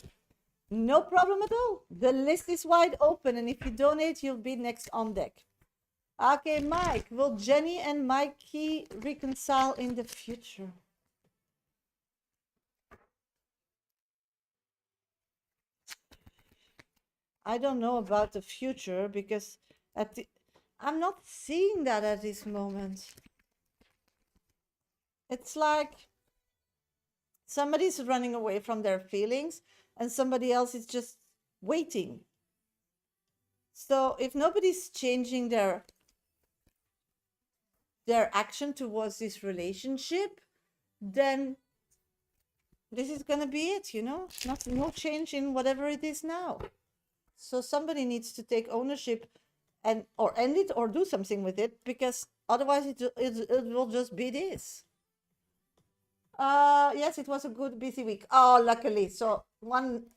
No problem at all. The list is wide open, and if you donate, you'll be next on deck. Okay, Mike, will Jenny and Mikey reconcile in the future? I don't know about the future, because I'm not seeing that at this moment. It's like somebody's running away from their feelings and somebody else is just waiting. So if nobody's changing their action towards this relationship, then this is going to be it, you know? No change in whatever it is now. So somebody needs to take ownership and or end it or do something with it, because otherwise it will just be this. Yes, it was a good busy week. Oh, luckily. So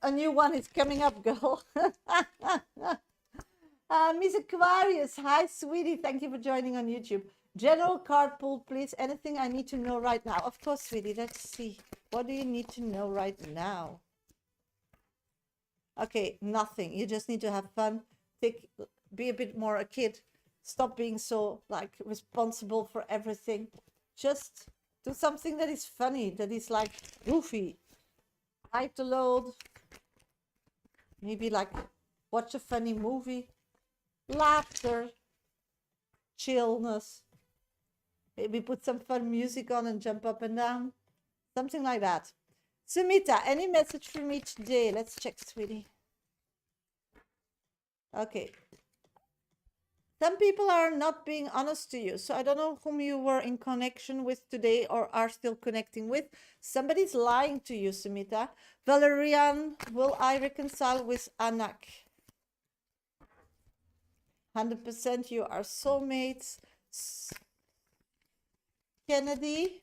a new one is coming up, girl. Miss Aquarius, hi sweetie, thank you for joining on YouTube. General card pull, please. Anything I need to know right now? Of course, sweetie. Let's see. What do you need to know right now? Okay, nothing. You just need to have fun. Be a bit more a kid. Stop being so like responsible for everything. Just do something that is funny, that is like goofy. Hide the load. Maybe like watch a funny movie. Laughter. Chillness. Maybe put some fun music on and jump up and down. Something like that. Sumita, any message for me today? Let's check, sweetie. Okay. Some people are not being honest to you. So I don't know whom you were in connection with today or are still connecting with. Somebody's lying to you, Sumita. Valerian, will I reconcile with Anak? 100% you are soulmates. Kennedy,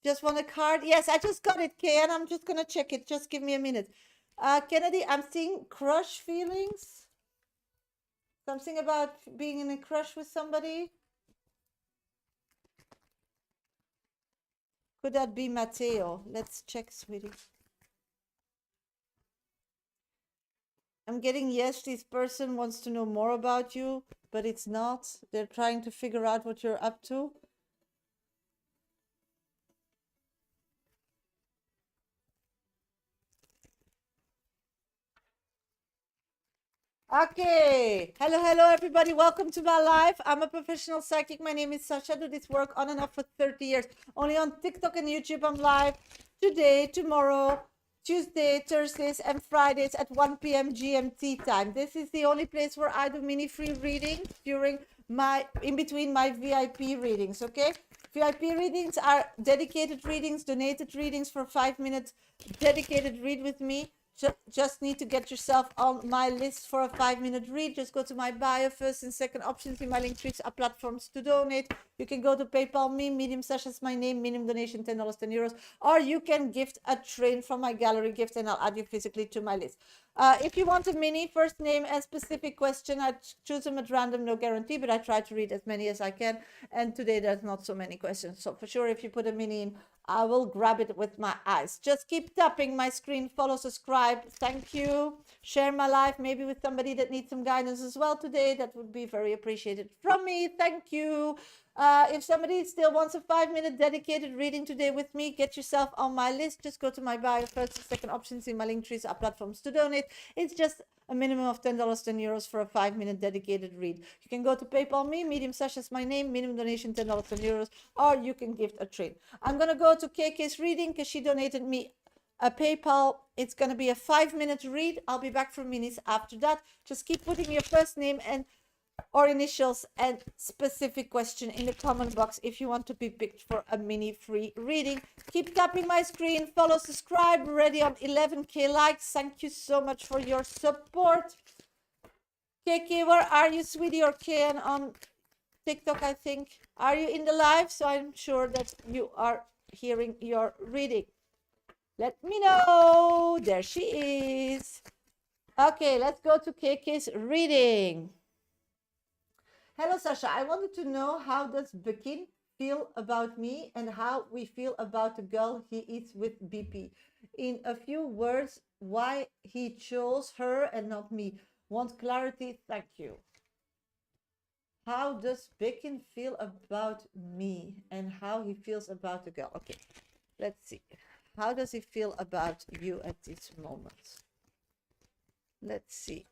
just want a card? Yes, I just got it, Ken. I'm just going to check it. Just give me a minute. Kennedy, I'm seeing crush feelings. Something about being in a crush with somebody. Could that be Matteo? Let's check, sweetie. I'm getting, yes, this person wants to know more about you, but it's not. They're trying to figure out what you're up to. Okay. Hello, everybody. Welcome to my life. I'm a professional psychic. My name is Shasha. I do this work on and off for 30 years. Only on TikTok and YouTube. I'm live today, tomorrow, Tuesday, Thursdays, and Fridays at 1 p.m. GMT time. This is the only place where I do mini free readings during in between my VIP readings. Okay. VIP readings are dedicated readings, donated readings for 5 minutes. Dedicated read with me. Just need to get yourself on my list for a 5 minute read. Just go to my bio. First and second options in my link trees are platforms to donate. You can go to PayPal me, Medium Sasha is my name, minimum donation $10, €10, or you can gift a train from my gallery gift and I'll add you physically to my list. If you want a mini, first name and specific question, I choose them at random, no guarantee, but I try to read as many as I can. And today there's not so many questions. So for sure, if you put a mini in, I will grab it with my eyes. Just keep tapping my screen, follow, subscribe. Thank you. Share my life, maybe with somebody that needs some guidance as well today. That would be very appreciated from me. Thank you. If somebody still wants a 5 minute dedicated reading today with me, get yourself on my list. Just go to my bio. First and second options in my link trees are platforms to donate. It's just a minimum of $10, €10 for a 5 minute dedicated read. You can go to PayPal me, Medium Sasha is my name, minimum donation $10, €10, or you can gift a trade. I'm gonna go to KK's reading because she donated me a PayPal. It's gonna be a 5 minute read. I'll be back for minutes after that. Just keep putting your first name and or initials and specific question in the comment box if you want to be picked for a mini free reading. Keep tapping my screen, follow, subscribe. Ready on 11k likes. Thank you so much for your support. KK, where are you, sweetie? Or Ken on TikTok, I think. Are you in the live? So I'm sure that you are hearing your reading. Let me know. There she is. Okay, let's go to KK's reading. Hello, Sasha. I wanted to know, how does Bekin feel about me and how we feel about the girl he is with BP? In a few words, why he chose her and not me. Want clarity? Thank you. How does Bekin feel about me and how he feels about the girl? Okay, let's see. How does he feel about you at this moment? Let's see.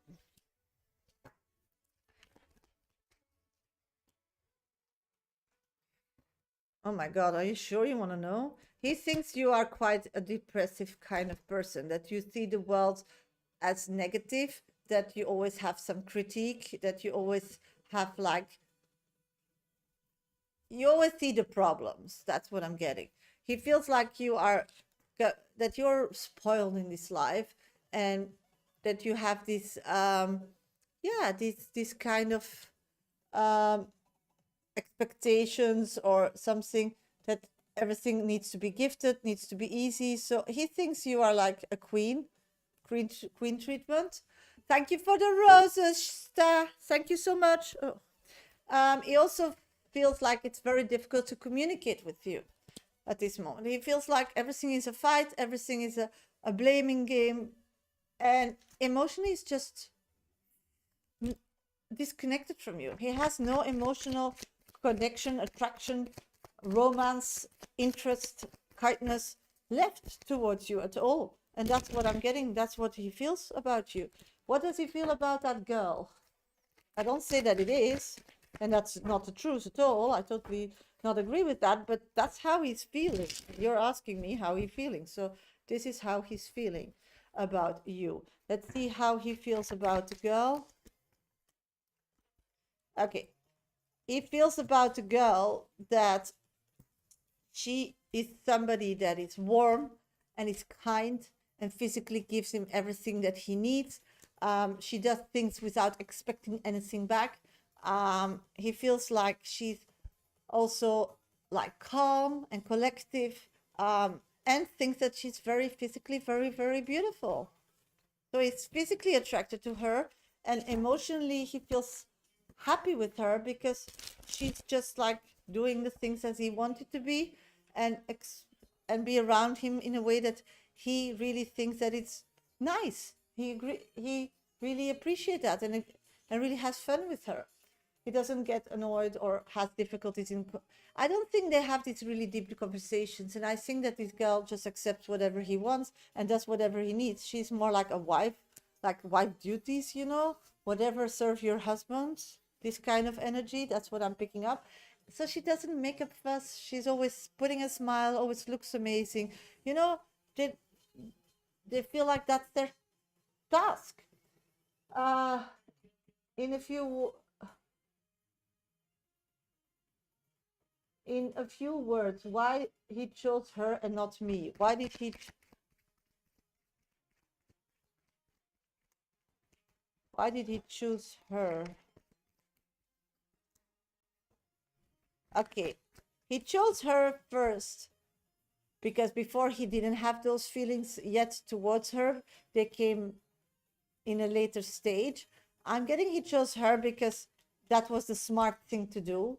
Oh my God, are you sure you want to know? He thinks you are quite a depressive kind of person, that you see the world as negative, that you always have some critique, that you always have you always see the problems. That's what I'm getting. He feels like that you're spoiled in this life and that you have this, this kind of expectations or something, that everything needs to be gifted, needs to be easy. So he thinks you are like a queen treatment. Thank you for the roses, Star. Thank you so much. He also feels like it's very difficult to communicate with you at this moment. He feels like everything is a fight, everything is a blaming game, and emotionally is just disconnected from you. He has no emotional connection, attraction, romance, interest, kindness left towards you at all. And that's what I'm getting. That's what he feels about you. What does he feel about that girl? I don't say that it is, and that's not the truth at all. I totally not agree with that, but that's how he's feeling. You're asking me how he's feeling. So this is how he's feeling about you. Let's see how he feels about the girl. Okay. He feels about the girl that she is somebody that is warm and is kind and physically gives him everything that he needs. She does things without expecting anything back. He feels like she's also like calm and collective, and thinks that she's very physically very, very beautiful. So he's physically attracted to her, and emotionally he feels happy with her because she's just like doing the things as he wanted to be, and be around him in a way that he really thinks that it's nice. He really appreciates that, and really has fun with her. He doesn't get annoyed or has difficulties in. I don't think they have these really deep conversations, and I think that this girl just accepts whatever he wants and does whatever he needs. She's more like a wife, like wife duties, whatever serve your husband, this kind of energy, that's what I'm picking up. So she doesn't make a fuss. She's always putting a smile, always looks amazing. You know, they, they feel like that's their task. Uh, in a few words, why he chose her and not me? Why did he choose her? Okay, he chose her first because before he didn't have those feelings yet towards her. They came in a later stage. I'm getting he chose her because that was the smart thing to do.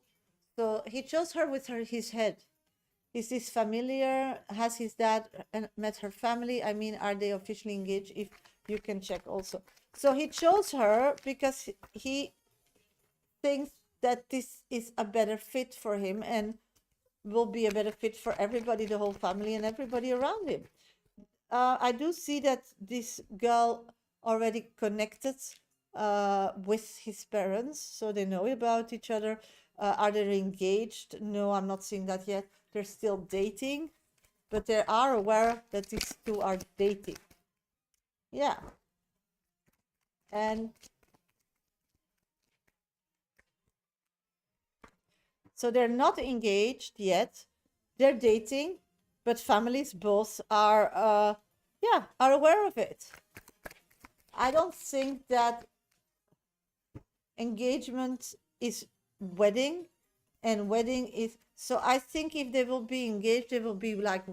So he chose her with his head. Is this familiar? Has his dad met her family? I mean, are they officially engaged? If you can check also. So he chose her because he thinks that this is a better fit for him and will be a better fit for everybody, the whole family and everybody around him. I do see that this girl already connected with his parents, so they know about each other. Are they engaged? No, I'm not seeing that yet. They're still dating, but they are aware that these two are dating. Yeah. And so they're not engaged yet. They're dating, but families both are are aware of it. I don't think that engagement is wedding and wedding is, so I think if they will be engaged, they will be like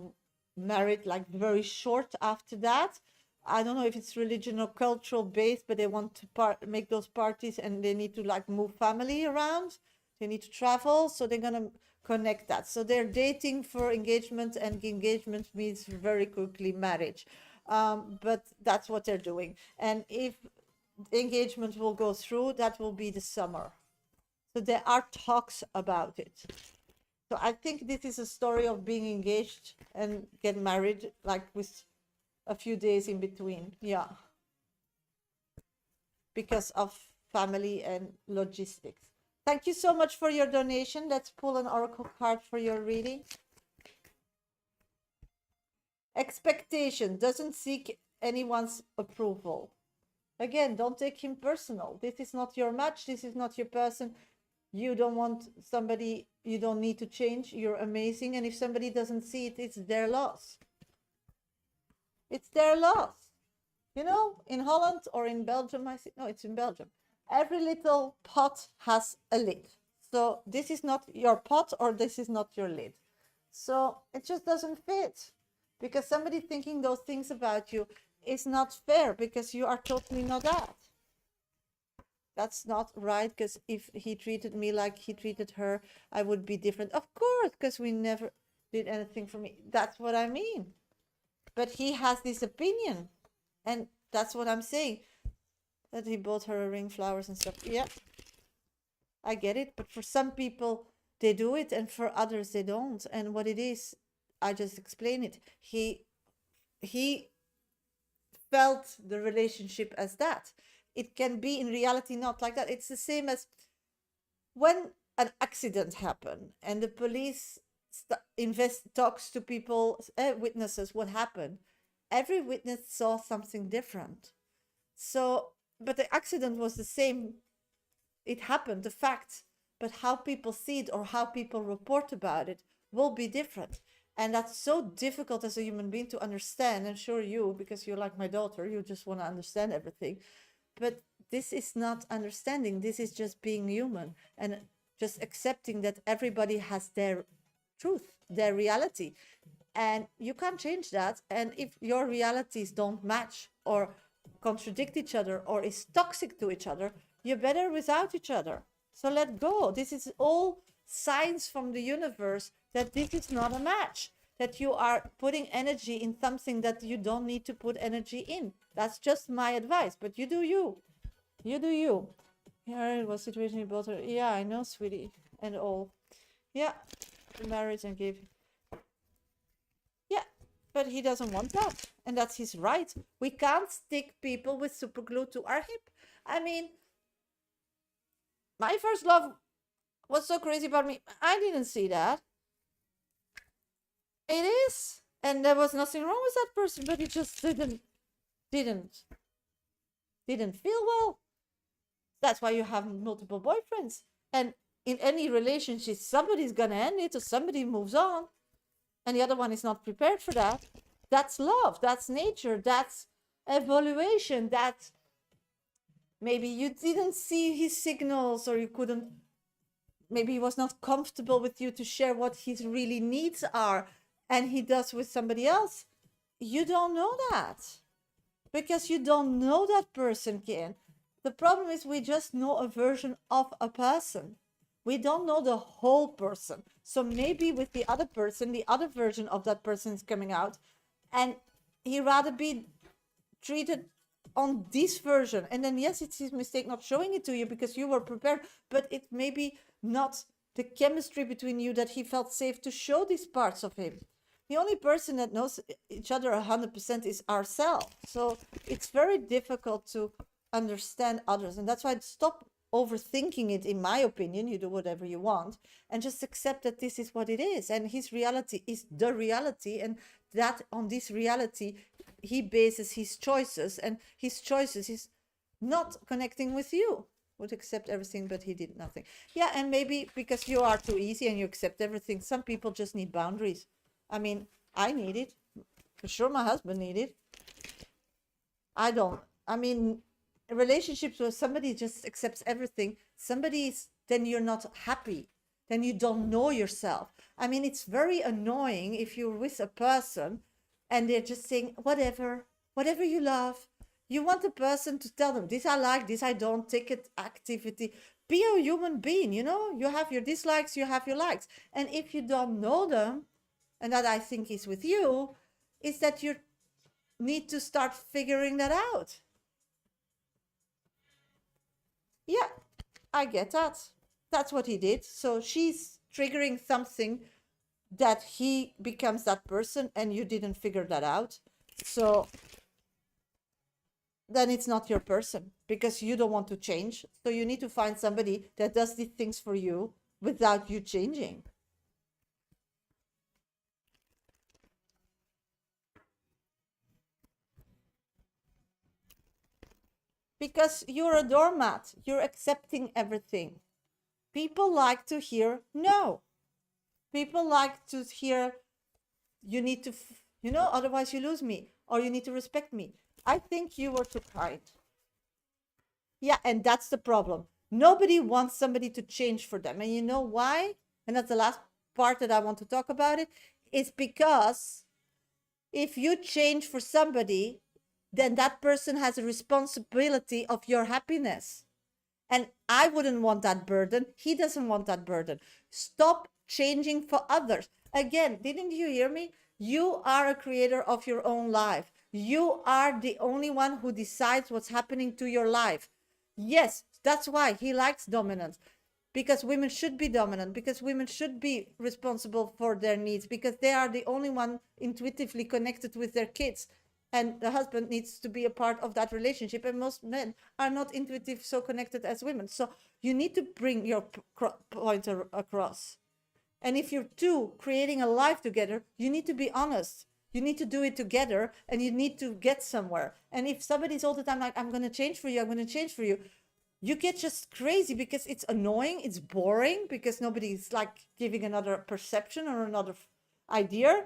married like very short after that. I don't know if it's religion or cultural based, but they want to make those parties and they need to like move family around. They need to travel, so they're gonna connect that. So they're dating for engagement, and engagement means very quickly marriage. But that's what they're doing. And if engagement will go through, that will be the summer. So there are talks about it. So I think this is a story of being engaged and get married, like with a few days in between. Yeah. Because of family and logistics. Thank you so much for your donation. Let's pull an oracle card for your reading. Expectation doesn't seek anyone's approval. Again, don't take him personal. This is not your match. This is not your person. You don't want somebody, you don't need to change. You're amazing. And if somebody doesn't see it, it's their loss. It's their loss. You know, in Holland or in Belgium, no, it's in Belgium. Every little pot has a lid. So this is not your pot or this is not your lid. So it just doesn't fit, because somebody thinking those things about you is not fair, because you are totally not that. That's not right, because if he treated me like he treated her, I would be different. Of course, because we never did anything for me. That's what I mean. But he has this opinion, and that's what I'm saying. That he bought her a ring, flowers and stuff. Yeah, I get it. But for some people, they do it, and for others, they don't. And what it is, I just explain it. He felt the relationship as that. It can be in reality not like that. It's the same as when an accident happened and the police talks to people, witnesses, what happened. Every witness saw something different. So, but the accident was the same. It happened, the fact, but how people see it or how people report about it will be different. And that's so difficult as a human being to understand. And sure, you, because you're like my daughter, you just want to understand everything. But this is not understanding. This is just being human and just accepting that everybody has their truth, their reality. And you can't change that. And if your realities don't match or contradict each other or is toxic to each other, you're better without each other. So let go. This is all signs from the universe that this is not a match, that you are putting energy in something that you don't need to put energy in. That's just my advice, but you do you. You do you. Here was situation you both are. Yeah, I know, sweetie, and all. Yeah, the marriage and gave. Yeah, But he doesn't want that. And that's his right. We can't stick people with super glue to our hip. I mean, my first love was so crazy about me. I didn't see that. It is. And there was nothing wrong with that person, but it just didn't feel well. That's why you have multiple boyfriends. And in any relationship, somebody's gonna end it or somebody moves on, and the other one is not prepared for that. That's love, that's nature, that's evaluation, that maybe you didn't see his signals, or you couldn't, maybe he was not comfortable with you to share what his really needs are, and he does with somebody else. You don't know that because you don't know that person, Ken. The problem is we just know a version of a person. We don't know the whole person. So maybe with the other person, the other version of that person is coming out, and he rather be treated on this version. And then yes, it's his mistake not showing it to you because you were prepared, but it may be not the chemistry between you that he felt safe to show these parts of him. The only person that knows each other 100% is ourselves. So it's very difficult to understand others. And that's why I'd stop overthinking it, in my opinion. You do whatever you want and just accept that this is what it is. And his reality is the reality. And that on this reality, he bases his choices. And his choices is not connecting with you. Would accept everything, but he did nothing. Yeah, and maybe because you are too easy and you accept everything, some people just need boundaries. I mean, I need it. For sure, my husband need it. I don't. I mean, relationships where somebody just accepts everything, then you're not happy. Then you don't know yourself. I mean, it's very annoying if you're with a person and they're just saying, whatever you love. You want the person to tell them, this I like, this I don't, take it, activity. Be a human being, you know? You have your dislikes, you have your likes. And if you don't know them, and that I think is with you, is that you need to start figuring that out. Yeah, I get that. That's what he did. So she's triggering something that he becomes that person and you didn't figure that out. So then it's not your person because you don't want to change. So you need to find somebody that does these things for you without you changing. Because you're a doormat, you're accepting everything. People like to hear no. People like to hear you need to, otherwise you lose me, or you need to respect me. I think you were too kind. Yeah, and that's the problem. Nobody wants somebody to change for them. And you know why? And that's the last part that I want to talk about it. It's because if you change for somebody, then that person has a responsibility of your happiness. And I wouldn't want that burden. He doesn't want that burden. Stop changing for others. Again, didn't you hear me? You are a creator of your own life. You are the only one who decides what's happening to your life. Yes, that's why he likes dominance. Because women should be dominant, because women should be responsible for their needs, because they are the only one intuitively connected with their kids. And the husband needs to be a part of that relationship. And most men are not intuitive, so connected as women. So you need to bring your point across. And if you're two creating a life together, you need to be honest. You need to do it together and you need to get somewhere. And if somebody's all the time like, I'm going to change for you, I'm going to change for you, you get just crazy because it's annoying, it's boring, because nobody's like giving another perception or another idea.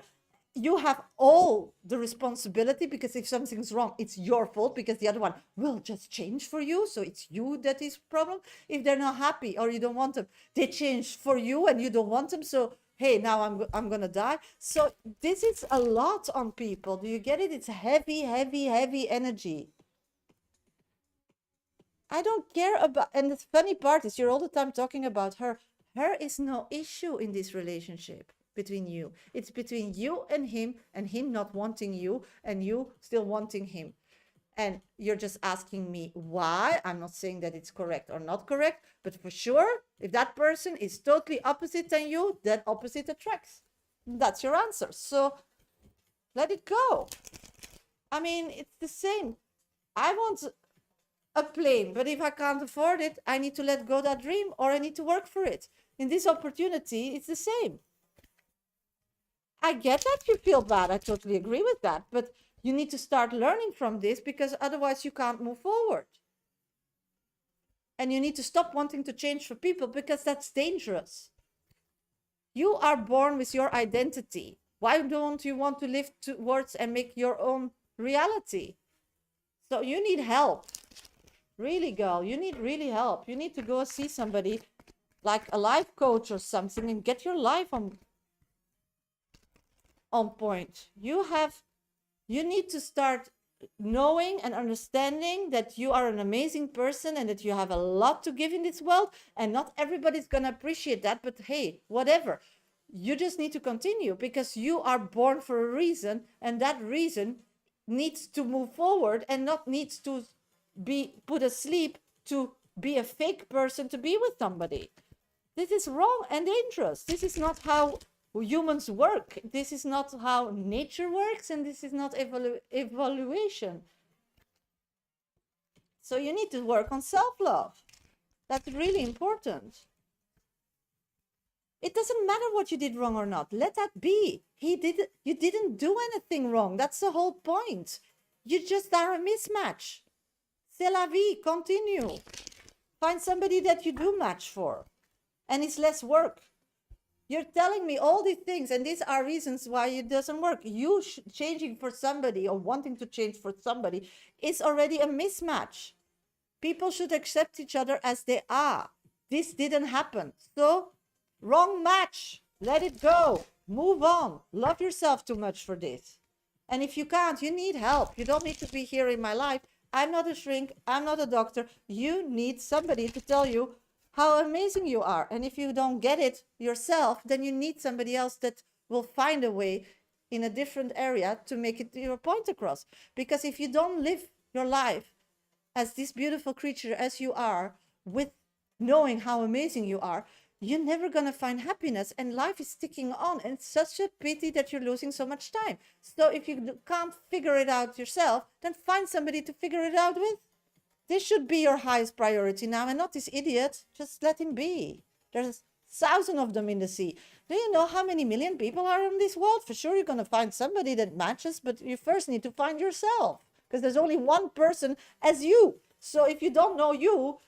You have all the responsibility because if something's wrong, it's your fault because the other one will just change for you. So it's you that is problem. If they're not happy or you don't want them, they change for you and you don't want them. So, hey, now I'm going to die. So this is a lot on people. Do you get it? It's heavy, heavy, heavy energy. I don't care about, and the funny part is you're all the time talking about her. Her is no issue in this relationship between you. It's between you and him not wanting you and you still wanting him. And you're just asking me why. I'm not saying that it's correct or not correct, but for sure, if that person is totally opposite than you, that opposite attracts. That's your answer. So Let it go. I mean, it's the same. I want a plane, but if I can't afford it, I need to let go that dream, or I need to work for it. In this opportunity, it's the same. I get that you feel bad. I totally agree with that. But you need to start learning from this, because otherwise you can't move forward. And you need to stop wanting to change for people, because that's dangerous. You are born with your identity. Why don't you want to live towards and make your own reality? So you need help. Really, girl, you need really help. You need to go see somebody like a life coach or something and get your life on point. You need to start knowing and understanding that you are an amazing person and that you have a lot to give in this world, and not everybody's going to appreciate that, but hey, whatever. You just need to continue, because you are born for a reason, and that reason needs to move forward and not needs to be put asleep to be a fake person to be with somebody. This is wrong and dangerous. This is not how humans work. This is not how nature works, and this is not evaluation. So you need to work on self-love. That's really important. It doesn't matter what you did wrong or not. Let that be. You didn't do anything wrong. That's the whole point. You just are a mismatch. C'est la vie. Continue. Find somebody that you do match for, and it's less work. You're telling me all these things, and these are reasons why it doesn't work. You changing for somebody or wanting to change for somebody is already a mismatch. People should accept each other as they are. This didn't happen. So, wrong match. Let it go. Move on. Love yourself too much for this. And if you can't, you need help. You don't need to be here in my life. I'm not a shrink. I'm not a doctor. You need somebody to tell you how amazing you are. And if you don't get it yourself, then you need somebody else that will find a way in a different area to make it your point across. Because if you don't live your life as this beautiful creature as you are, with knowing how amazing you are, you're never going to find happiness, and life is ticking on. And it's such a pity that you're losing so much time. So if you can't figure it out yourself, then find somebody to figure it out with. This should be your highest priority now, and not this idiot. Just let him be. There's thousands of them in the sea. Do you know how many million people are in this world? For sure you're going to find somebody that matches, but you first need to find yourself, because there's only one person as you. So if you don't know you,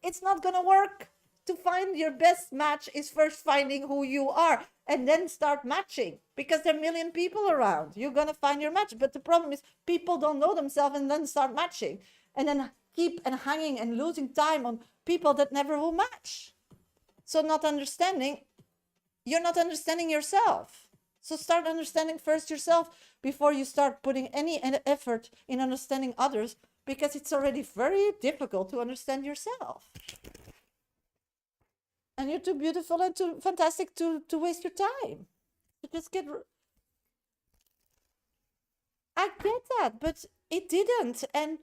it's not going to work. To find your best match is first finding who you are, and then start matching, because there are a million people around. You're going to find your match. But the problem is people don't know themselves and then start matching, and then keep and hanging and losing time on people that never will match. So you're not understanding yourself. So start understanding first yourself before you start putting any effort in understanding others, because it's already very difficult to understand yourself. And you're too beautiful and too fantastic to waste your time. You just get... I get that, but it didn't. And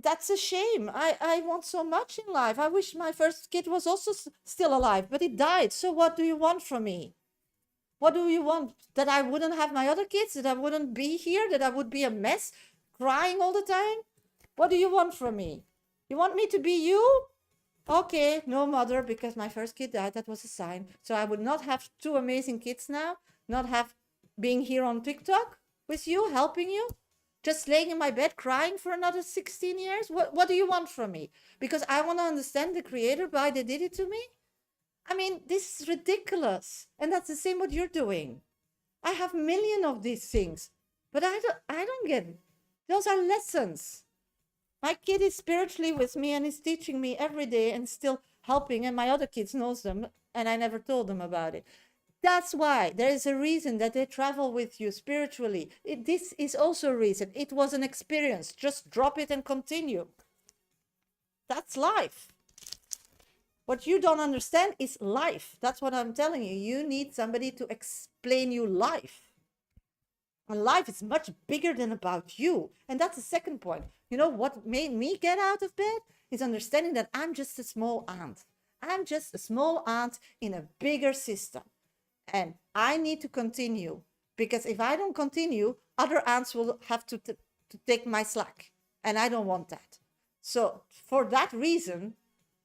that's a shame. I want so much in life. I wish my first kid was also still alive, but it died. So what do you want from me? What do you want? That I wouldn't have my other kids? That I wouldn't be here? That I would be a mess, crying all the time? What do you want from me? You want me to be you? Okay, no mother, because my first kid died. That was a sign. So I would not have two amazing kids now, not have being here on TikTok with you, helping you, just laying in my bed crying for another 16 years. What do you want from me? Because I want to understand the creator, why they did it to me. I mean, this is ridiculous. And that's the same what you're doing. I have a million of these things, but I don't get it. Those are lessons. My kid is spiritually with me and is teaching me every day and still helping, and my other kids knows them, and I never told them about it. That's why there is a reason that they travel with you spiritually. This is also a reason. It was an experience. Just drop it and continue. That's life. What you don't understand is life. That's what I'm telling you. You need somebody to explain you life. And life is much bigger than about you. And that's the second point. You know what made me get out of bed is understanding that I'm just a small ant. I'm just a small ant in a bigger system. And I need to continue Because if I don't continue, other ants will have to take my slack. And I don't want that. So for that reason,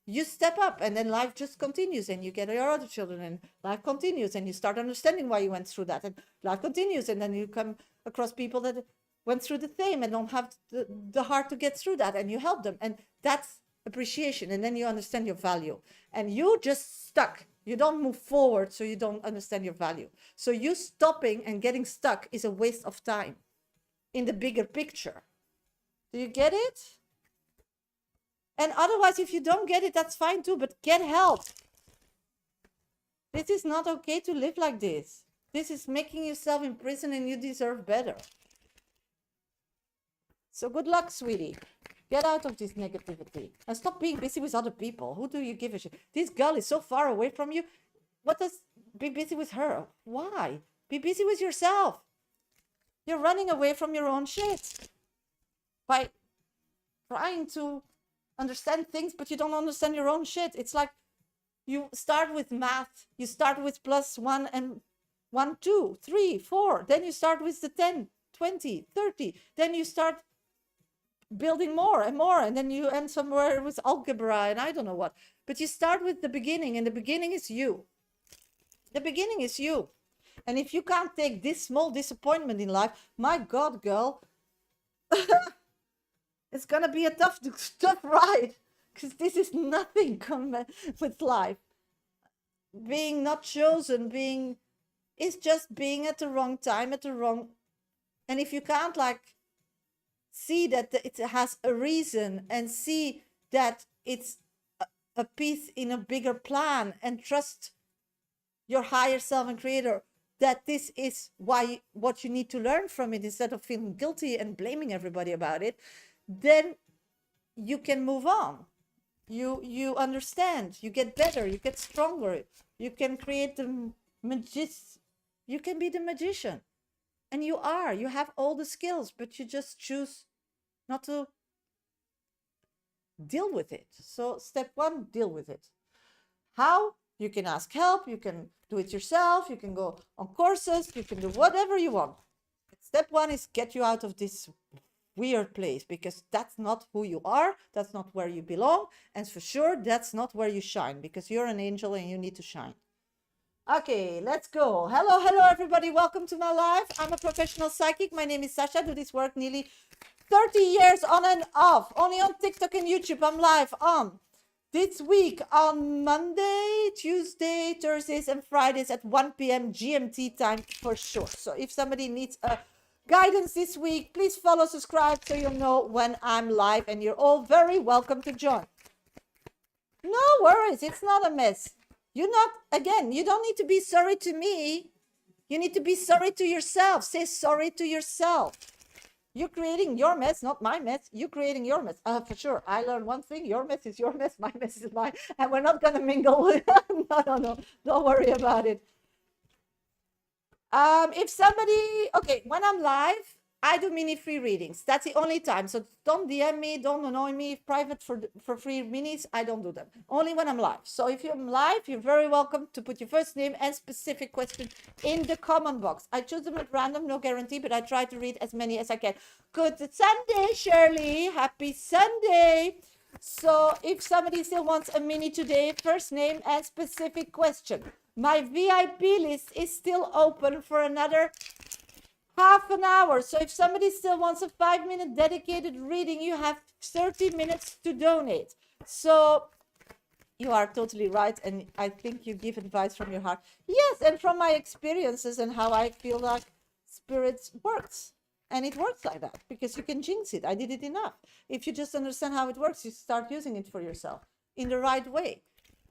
you step up, and then life just continues, and you get your other children, and life continues, and you start understanding why you went through that, and life continues, and then you come across people that went through the same and don't have the heart to get through that, and you help them, and that's appreciation. And then you understand your value, and you just stuck. You don't move forward, so you don't understand your value. So you stopping and getting stuck is a waste of time in the bigger picture. Do you get it? And otherwise, if you don't get it, that's fine too, but get help. This is not okay to live like this. This is making yourself in prison, and you deserve better. So good luck, sweetie. Get out of this negativity and stop being busy with other people. Who do you give a shit? This girl is so far away from you. What does be busy with her? Why? Be busy with yourself. You're running away from your own shit by trying to understand things, but you don't understand your own shit. It's like you start with math. You start with +1 and 1, 2, 3, 4. Then you start with the 10, 20, 30. Then you start building more and more, and then you end somewhere with algebra and I don't know what. But you start with the beginning, and the beginning is you. The beginning is you. And if you can't take this small disappointment in life, my God, girl, it's gonna be a tough ride, because this is nothing with life. Being not chosen, is just being at the wrong time, and if you can't see that it has a reason, and see that it's a piece in a bigger plan, and trust your higher self and creator that this is what you need to learn from it, instead of feeling guilty and blaming everybody about it, then you can move on. You understand, you get better, you get stronger, you can create you can be the magician. And you have all the skills, but you just choose not to deal with it. So step 1, deal with it. How? You can ask help, you can do it yourself, you can go on courses, you can do whatever you want. Step 1 is get you out of this weird place, because that's not who you are, that's not where you belong, and for sure that's not where you shine, because you're an angel and you need to shine. Okay, let's go. Hello everybody, welcome to my life. I'm a professional psychic. My name is Shasha. I do this work nearly 30 years on and off, only on TikTok and YouTube. I'm live on this week on Monday, Tuesday, Thursdays and Fridays at 1 p.m. GMT time for sure. So if somebody needs a guidance this week, please follow, subscribe, so you'll know when I'm live, and you're all very welcome to join. No worries, it's not a mess. You don't need to be sorry to me. You need to be sorry to yourself. Say sorry to yourself. You're creating your mess, not my mess. You're creating your mess. For sure. I learned one thing. Your mess is your mess. My mess is mine. And we're not going to mingle. No. Don't worry about it. If somebody, when I'm live, I do mini free readings. That's the only time. So don't DM me, don't annoy me. Private for free minis, I don't do them. Only when I'm live. So if you're live, you're very welcome to put your first name and specific question in the comment box. I choose them at random, no guarantee, but I try to read as many as I can. Good Sunday, Shirley. Happy Sunday. So if somebody still wants a mini today, first name and specific question. My VIP list is still open for another half an hour. So if somebody still wants a 5-minute dedicated reading, you have 30 minutes to donate. So you are totally right. And I think you give advice from your heart. Yes, and from my experiences and how I feel like spirit works. And it works like that because you can jinx it. I did it enough. If you just understand how it works, you start using it for yourself in the right way.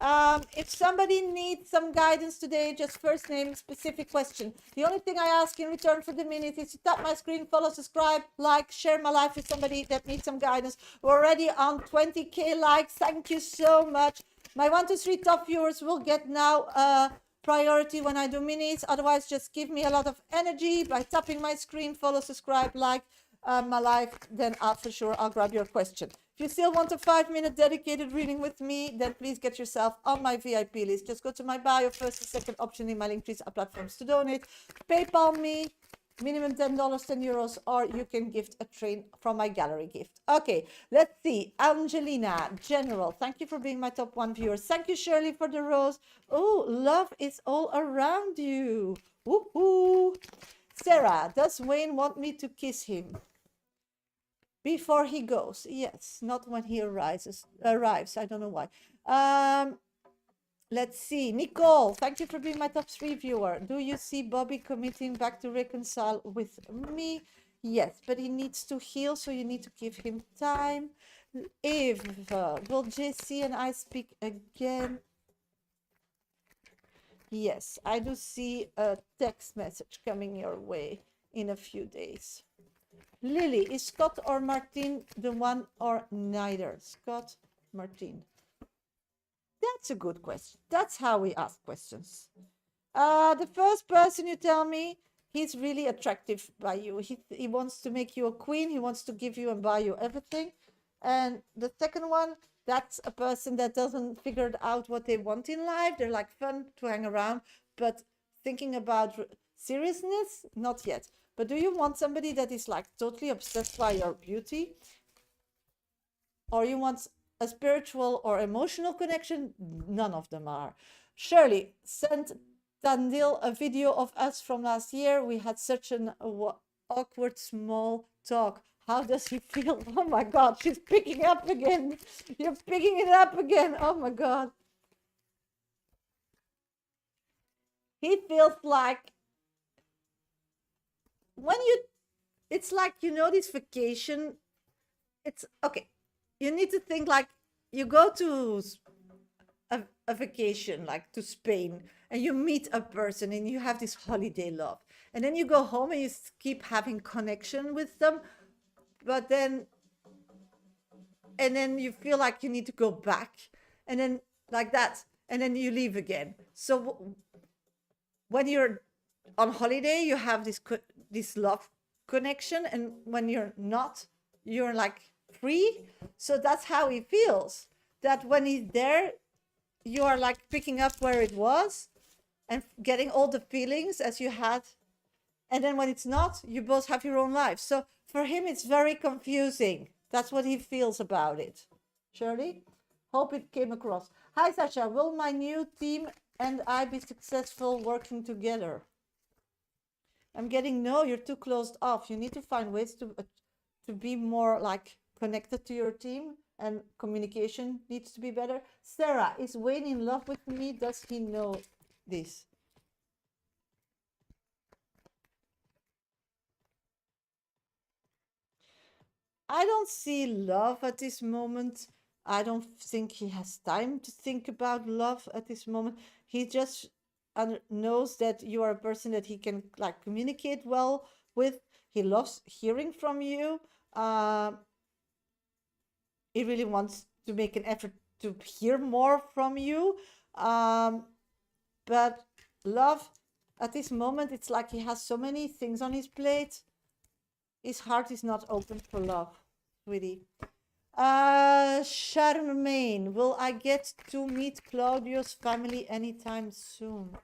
If somebody needs some guidance today, just first name, specific question. The only thing I ask in return for the minute is to tap my screen, follow, subscribe, like, share my life with somebody that needs some guidance. We're already on 20K likes. Thank you so much. My 1, 2, 3 top viewers will get now priority when I do minis. Otherwise, just give me a lot of energy by tapping my screen, follow, subscribe, like. my live, then for sure I'll grab your question. If you still want a 5-minute dedicated reading with me, then please get yourself on my VIP list. Just go to my bio, first and second option in my link trees are platforms to donate. PayPal me, minimum $10, €10, or you can gift a train from my gallery gift. Okay, let's see. Angelina, General, thank you for being my top 1 viewer. Thank you, Shirley, for the rose. Oh, love is all around you. Woohoo. Sarah, does Wayne want me to kiss him before he goes? Yes, not when he arrives. I don't know why. Let's see. Nicole, thank you for being my top 3 viewer. Do you see Bobby committing back to reconcile with me? Yes, but he needs to heal, so you need to give him time. Eve, will JC and I speak again? Yes, I do see a text message coming your way in a few days. Lily, is Scott or Martin the one or neither? Scott, Martin. That's a good question. That's how we ask questions. The first person you tell me, he's really attractive by you. He wants to make you a queen. He wants to give you and buy you everything. And the second one, that's a person that doesn't figure out what they want in life. They're like fun to hang around, but thinking about seriousness, not yet. But do you want somebody that is like totally obsessed by your beauty? Or you want a spiritual or emotional connection? None of them are. Shirley, sent Tandil a video of us from last year. We had such an awkward small talk. How does he feel? Oh my God, she's picking up again. You're picking it up again. Oh my God. He feels like it's like, this vacation. It's okay. You need to think like you go to a vacation, like to Spain, and you meet a person and you have this holiday love. And then you go home and you keep having connection with them. But then you feel like you need to go back, and then like that, and then you leave again. So when you're on holiday, you have this love connection, and when you're not, you're like free. So that's how he feels, that when he's there, you are like picking up where it was and getting all the feelings as you had. And then when it's not, you both have your own life. So for him, it's very confusing. That's what he feels about it. Shirley, hope it came across. Hi, Sasha. Will my new team and I be successful working together? I'm getting, no, you're too closed off. You need to find ways to be more like connected to your team, and communication needs to be better. Sarah, is Wayne in love with me? Does he know this? I don't see love at this moment. I don't think he has time to think about love at this moment. He just knows that you are a person that he can like communicate well with. He loves hearing from you. He really wants to make an effort to hear more from you. But love at this moment, it's like he has so many things on his plate. His heart is not open for love, sweetie. Charmaine, will I get to meet Claudio's family anytime soon?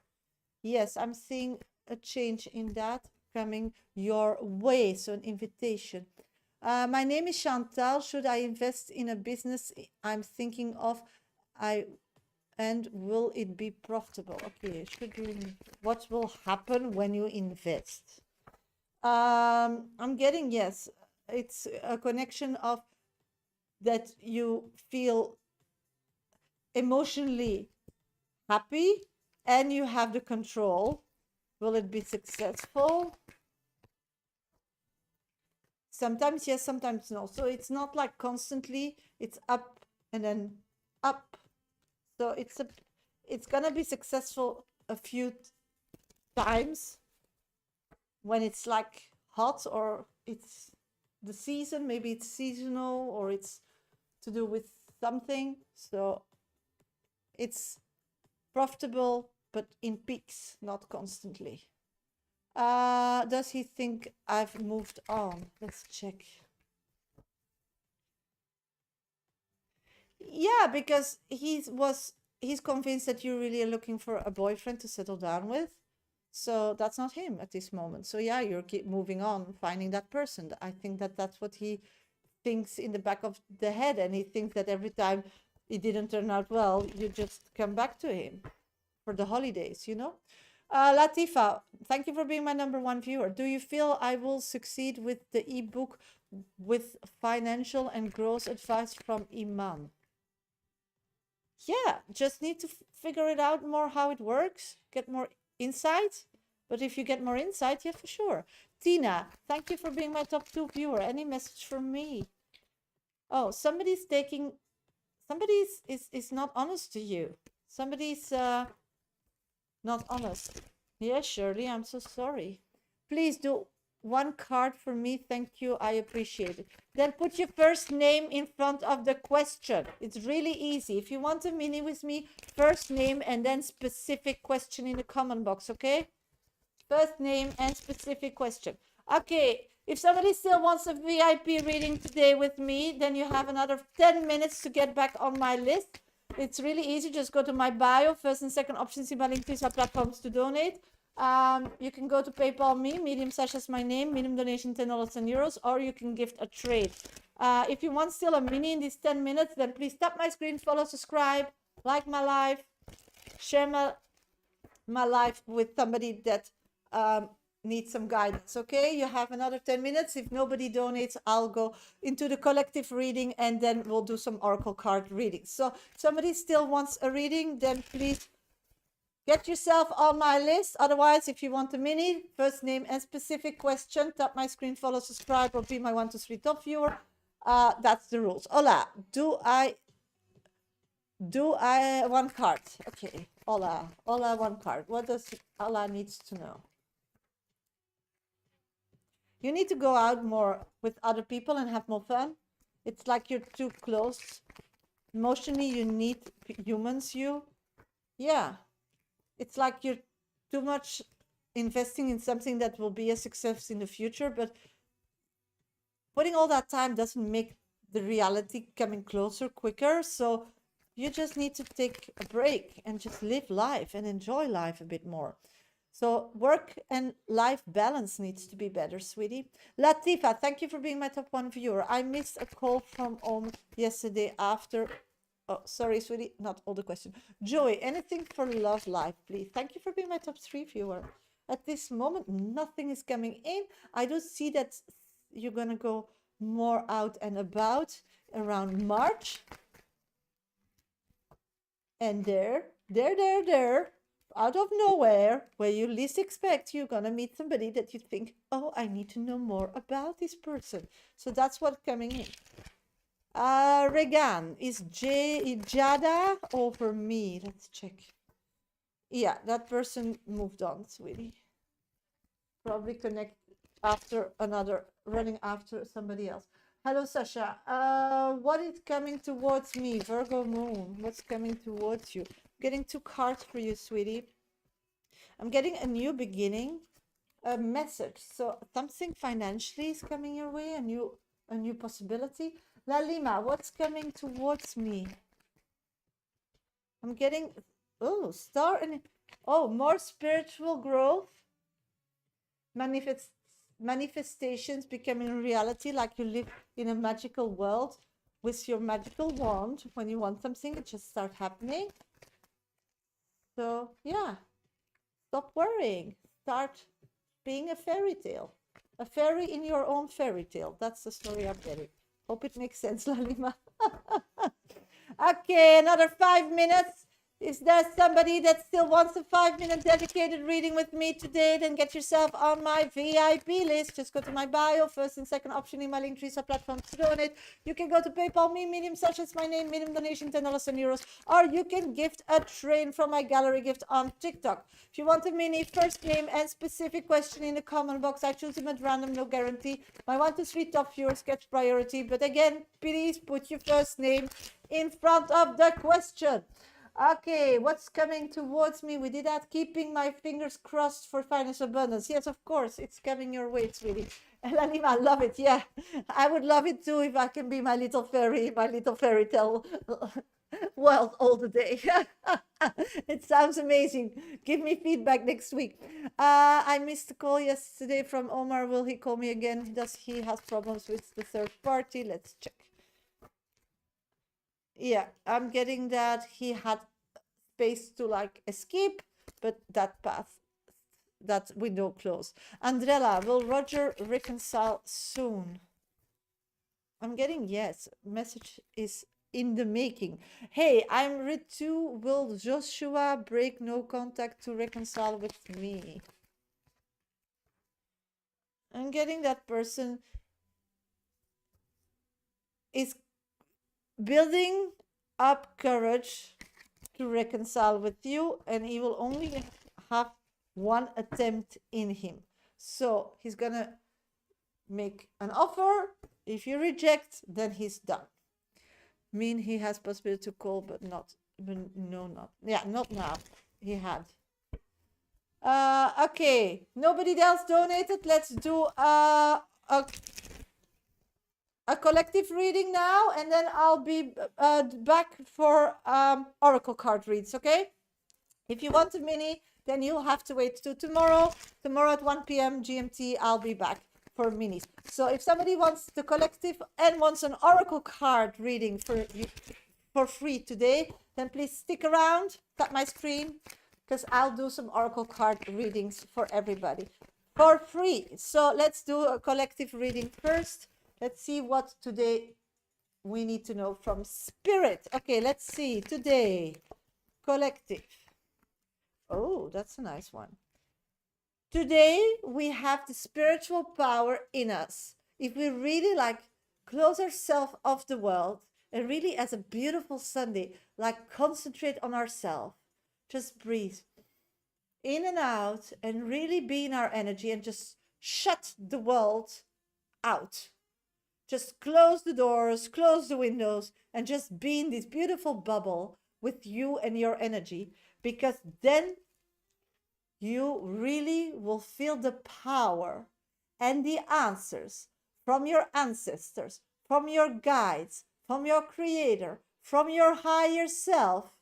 Yes, I'm seeing a change in that coming your way, so an invitation. My name is Chantal. Should I invest in a business I'm thinking of? And will it be profitable? Okay, what will happen when you invest? I'm getting, yes, it's a connection of that you feel emotionally happy and you have the control. Will it be successful? Sometimes yes, sometimes no. So it's not like constantly, it's up and then up. So it's gonna be successful a few times when it's like hot, or it's the season, maybe it's seasonal, or it's to do with something. So it's profitable, but in peaks, not constantly. Does he think I've moved on? Let's check. Yeah, because he's convinced that you really are looking for a boyfriend to settle down with. So that's not him at this moment. So yeah, you're keep moving on, finding that person. I think that that's what he thinks in the back of the head, and he thinks that every time it didn't turn out well, you just come back to him for the holidays, you know? Latifa, thank you for being my #1 viewer. Do you feel I will succeed with the ebook with financial and growth advice from Iman? Yeah, just need to figure it out more how it works, get more insight. But if you get more insight, yeah, for sure. Tina, thank you for being my #2 viewer. Any message from me? Oh, somebody's is not honest to you. Somebody's not honest. Yeah, Shirley, I'm so sorry. Please do one card for me. Thank you. I appreciate it. Then put your first name in front of the question. It's really easy. If you want a mini with me, first name and then specific question in the comment box, okay? First name and specific question. Okay, if somebody still wants a VIP reading today with me, then you have another 10 minutes to get back on my list. It's really easy. Just go to my bio. First and second options in my link to our platforms to donate. You can go to PayPal me. Medium Shasha is my name. Minimum donation $10 and euros, or you can gift a trade. If you want still a mini in these 10 minutes, then please tap my screen, follow, subscribe, like my live, share my life with somebody that need some guidance. Okay, you have another 10 minutes. If nobody donates, I'll go into the collective reading, and then we'll do some oracle card readings. So if somebody still wants a reading, then please get yourself on my list. Otherwise, if you want a mini, first name and specific question, tap my screen, follow, subscribe, or be my 1 to 3 top viewer. That's the rules. Hola, do I one card? Okay, hola, one card. What does Hola needs to know? You need to go out more with other people and have more fun. It's like you're too close. Emotionally, you need humans, yeah. It's like you're too much investing in something that will be a success in the future, but putting all that time doesn't make the reality coming closer quicker. So you just need to take a break and just live life and enjoy life a bit more. So work and life balance needs to be better, sweetie. Latifa, thank you for being my #1 viewer. I missed a call from yesterday after. Oh, sorry, sweetie, not all the question. Joy, anything for love life, please. Thank you for being my #3 viewer. At this moment, nothing is coming in. I do see that you're going to go more out and about around March. And there, out of nowhere, where you least expect, you're going to meet somebody that you think, oh, I need to know more about this person. So that's what's coming in. Regan, is Jada over me? Let's check. Yeah, that person moved on, sweetie. Probably connect after running after somebody else. Hello, Shasha. What is coming towards me? Virgo moon. What's coming towards you? Getting 2 cards for you, sweetie. I'm getting a new beginning, a message. So something financially is coming your way, a new possibility. La Lima, what's coming towards me? I'm getting star and more spiritual growth, manifestations becoming reality, like you live in a magical world with your magical wand. When you want something, it just starts happening. So yeah, stop worrying, start being a fairy tale, a fairy in your own fairy tale. That's the story I'm getting. Hope it makes sense, Lalima. Okay, another 5 minutes. Is there somebody that still wants a 5-minute dedicated reading with me today? Then get yourself on my VIP list. Just go to my bio, first and second option in my link tree, platform to donate. You can go to PayPal me, Medium Shasha is my name, minimum donation $10 and euros, or you can gift a train from my gallery gift on TikTok. If you want a mini, first name and specific question in the comment box. I choose them at random, no guarantee. My 1 to 3 top viewers get priority, but again, please put your first name in front of the question. Okay, what's coming towards me? We did that. Keeping my fingers crossed for financial abundance. Yes, of course, it's coming your way, sweetie. And Anima, I love it. Yeah, I would love it too if I can be my little fairy tale world all the day. It sounds amazing. Give me feedback next week. I missed a call yesterday from Omar. Will he call me again? Does he has problems with the third party? Let's check. Yeah, I'm getting that he had space to like escape, but that path, that window closed. Andrella, will Roger reconcile soon? I'm getting yes. Message is in the making. Hey, I'm Ritu. Will Joshua break no contact to reconcile with me? I'm getting that person is building up courage to reconcile with you, and he will only have one attempt in him. So he's gonna make an offer. If you reject, then he's done. Mean he has possibility to call, but not, not now. He had. Okay, nobody else donated. Let's do a collective reading now, and then I'll be back for oracle card reads. Okay, if you want a mini, then you'll have to wait till tomorrow. Tomorrow at 1 p.m. GMT, I'll be back for minis. So if somebody wants the collective and wants an oracle card reading for free today, then please stick around, tap my screen, because I'll do some oracle card readings for everybody for free. So let's do a collective reading first. Let's see what today we need to know from spirit. Okay, let's see today. Collective. Oh, that's a nice one. Today we have the spiritual power in us. If we really like close ourselves off the world and really as a beautiful Sunday, like concentrate on ourselves, just breathe in and out and really be in our energy and just shut the world out. Just close the doors, close the windows, and just be in this beautiful bubble with you and your energy, because then you really will feel the power and the answers from your ancestors, from your guides, from your creator, from your higher self,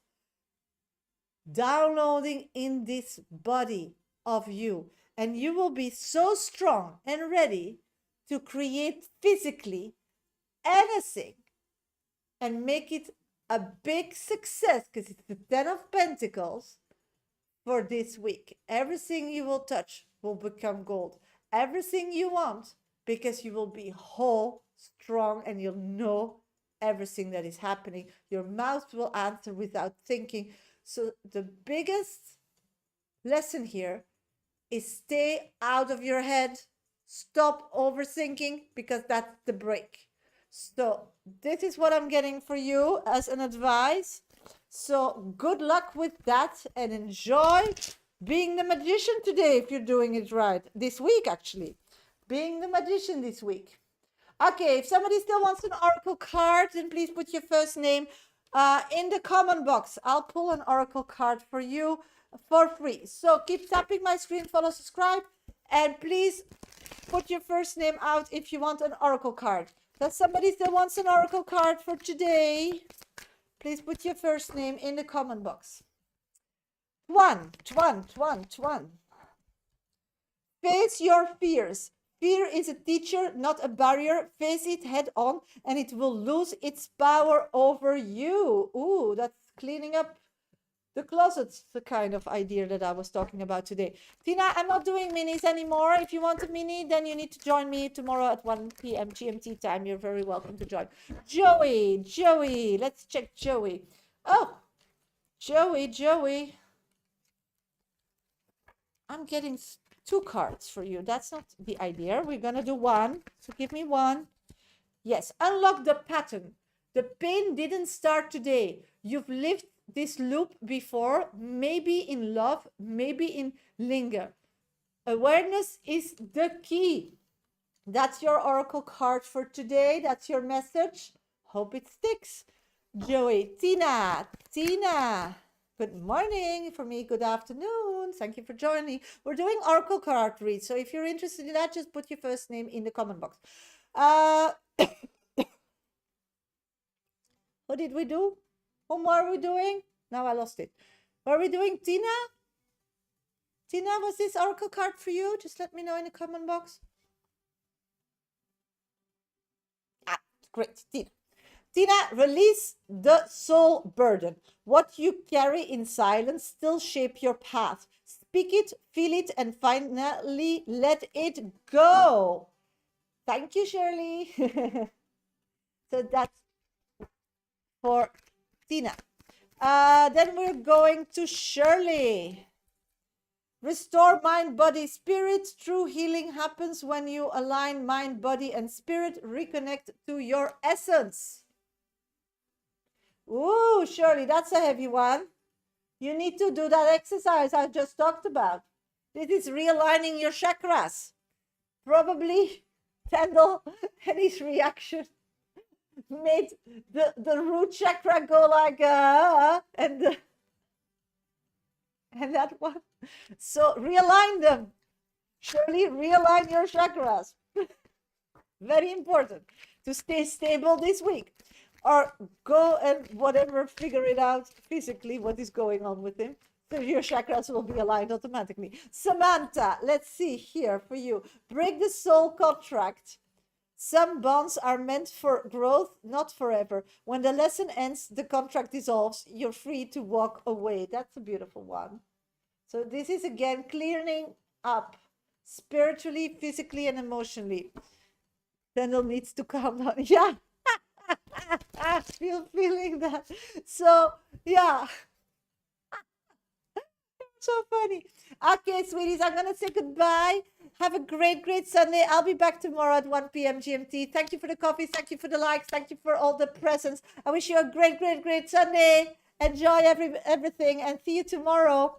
downloading in this body of you. And you will be so strong and ready to create physically anything and make it a big success, because it's the 10 of Pentacles for this week. Everything you will touch will become gold. Everything you want, because you will be whole, strong, and you'll know everything that is happening. Your mouth will answer without thinking. So the biggest lesson here is stay out of your head. Stop overthinking, because that's the break. So this is what I'm getting for you as an advice. So good luck with that and enjoy being the magician today if you're doing it right. This week, actually. Being the magician this week. Okay, if somebody still wants an oracle card, then please put your first name in the comment box. I'll pull an oracle card for you for free. So keep tapping my screen, follow, subscribe, and please put your first name out if you want an oracle card. Does somebody still wants an oracle card for today? Please put your first name in the comment box. Tuan. Face your fears. Fear is a teacher, not a barrier. Face it head on and it will lose its power over you. Ooh, that's cleaning up the closet's the kind of idea that I was talking about today. Tina, I'm not doing minis anymore. If you want a mini, then you need to join me tomorrow at 1 p.m. GMT time. You're very welcome to join. Joey. Let's check Joey. Oh, Joey. I'm getting 2 cards for you. That's not the idea. We're going to do 1. So give me 1. Yes, unlock the pattern. The pain didn't start today. You've lived this loop before, maybe in love, maybe in linger. Awareness is the key. That's your oracle card for today. That's your message. Hope it sticks. Joey. Tina. good morning. For me, good afternoon. Thank you for joining. We're doing oracle card read. So if you're interested in that, just put your first name in the comment box. What did we do? Whom are we doing? Now I lost it. What are we doing? Tina? Tina, was this oracle card for you? Just let me know in the comment box. Ah, great. Tina. Tina, release the soul burden. What you carry in silence still shape your path. Speak it, feel it, and finally let it go. Thank you, Shirley. So that's for Tina. Then we're going to Shirley. Restore mind, body, spirit. True healing happens when you align mind, body, and spirit. Reconnect to your essence. Ooh, Shirley, that's a heavy one. You need to do that exercise I just talked about. This is realigning your chakras. Probably Tendel and his reaction made the root chakra go like and that one. So realign them. Surely realign your chakras. Very important to stay stable this week. Or go and whatever, figure it out physically what is going on with him. So your chakras will be aligned automatically. Samantha, let's see here for you. Break the soul contract. Some bonds are meant for growth, not forever. When the lesson ends, the contract dissolves. You're free to walk away. That's a beautiful one. So this is again clearing up spiritually, physically, and emotionally. Daniel needs to calm down. Yeah. I feel feeling that. So yeah. So funny. Okay, sweeties, I'm gonna say goodbye. Have a great Sunday. I'll be back tomorrow at 1 p.m. GMT. Thank you for the coffee. Thank you for the likes. Thank you for all the presents. I wish you a great Sunday. Enjoy everything and see you tomorrow.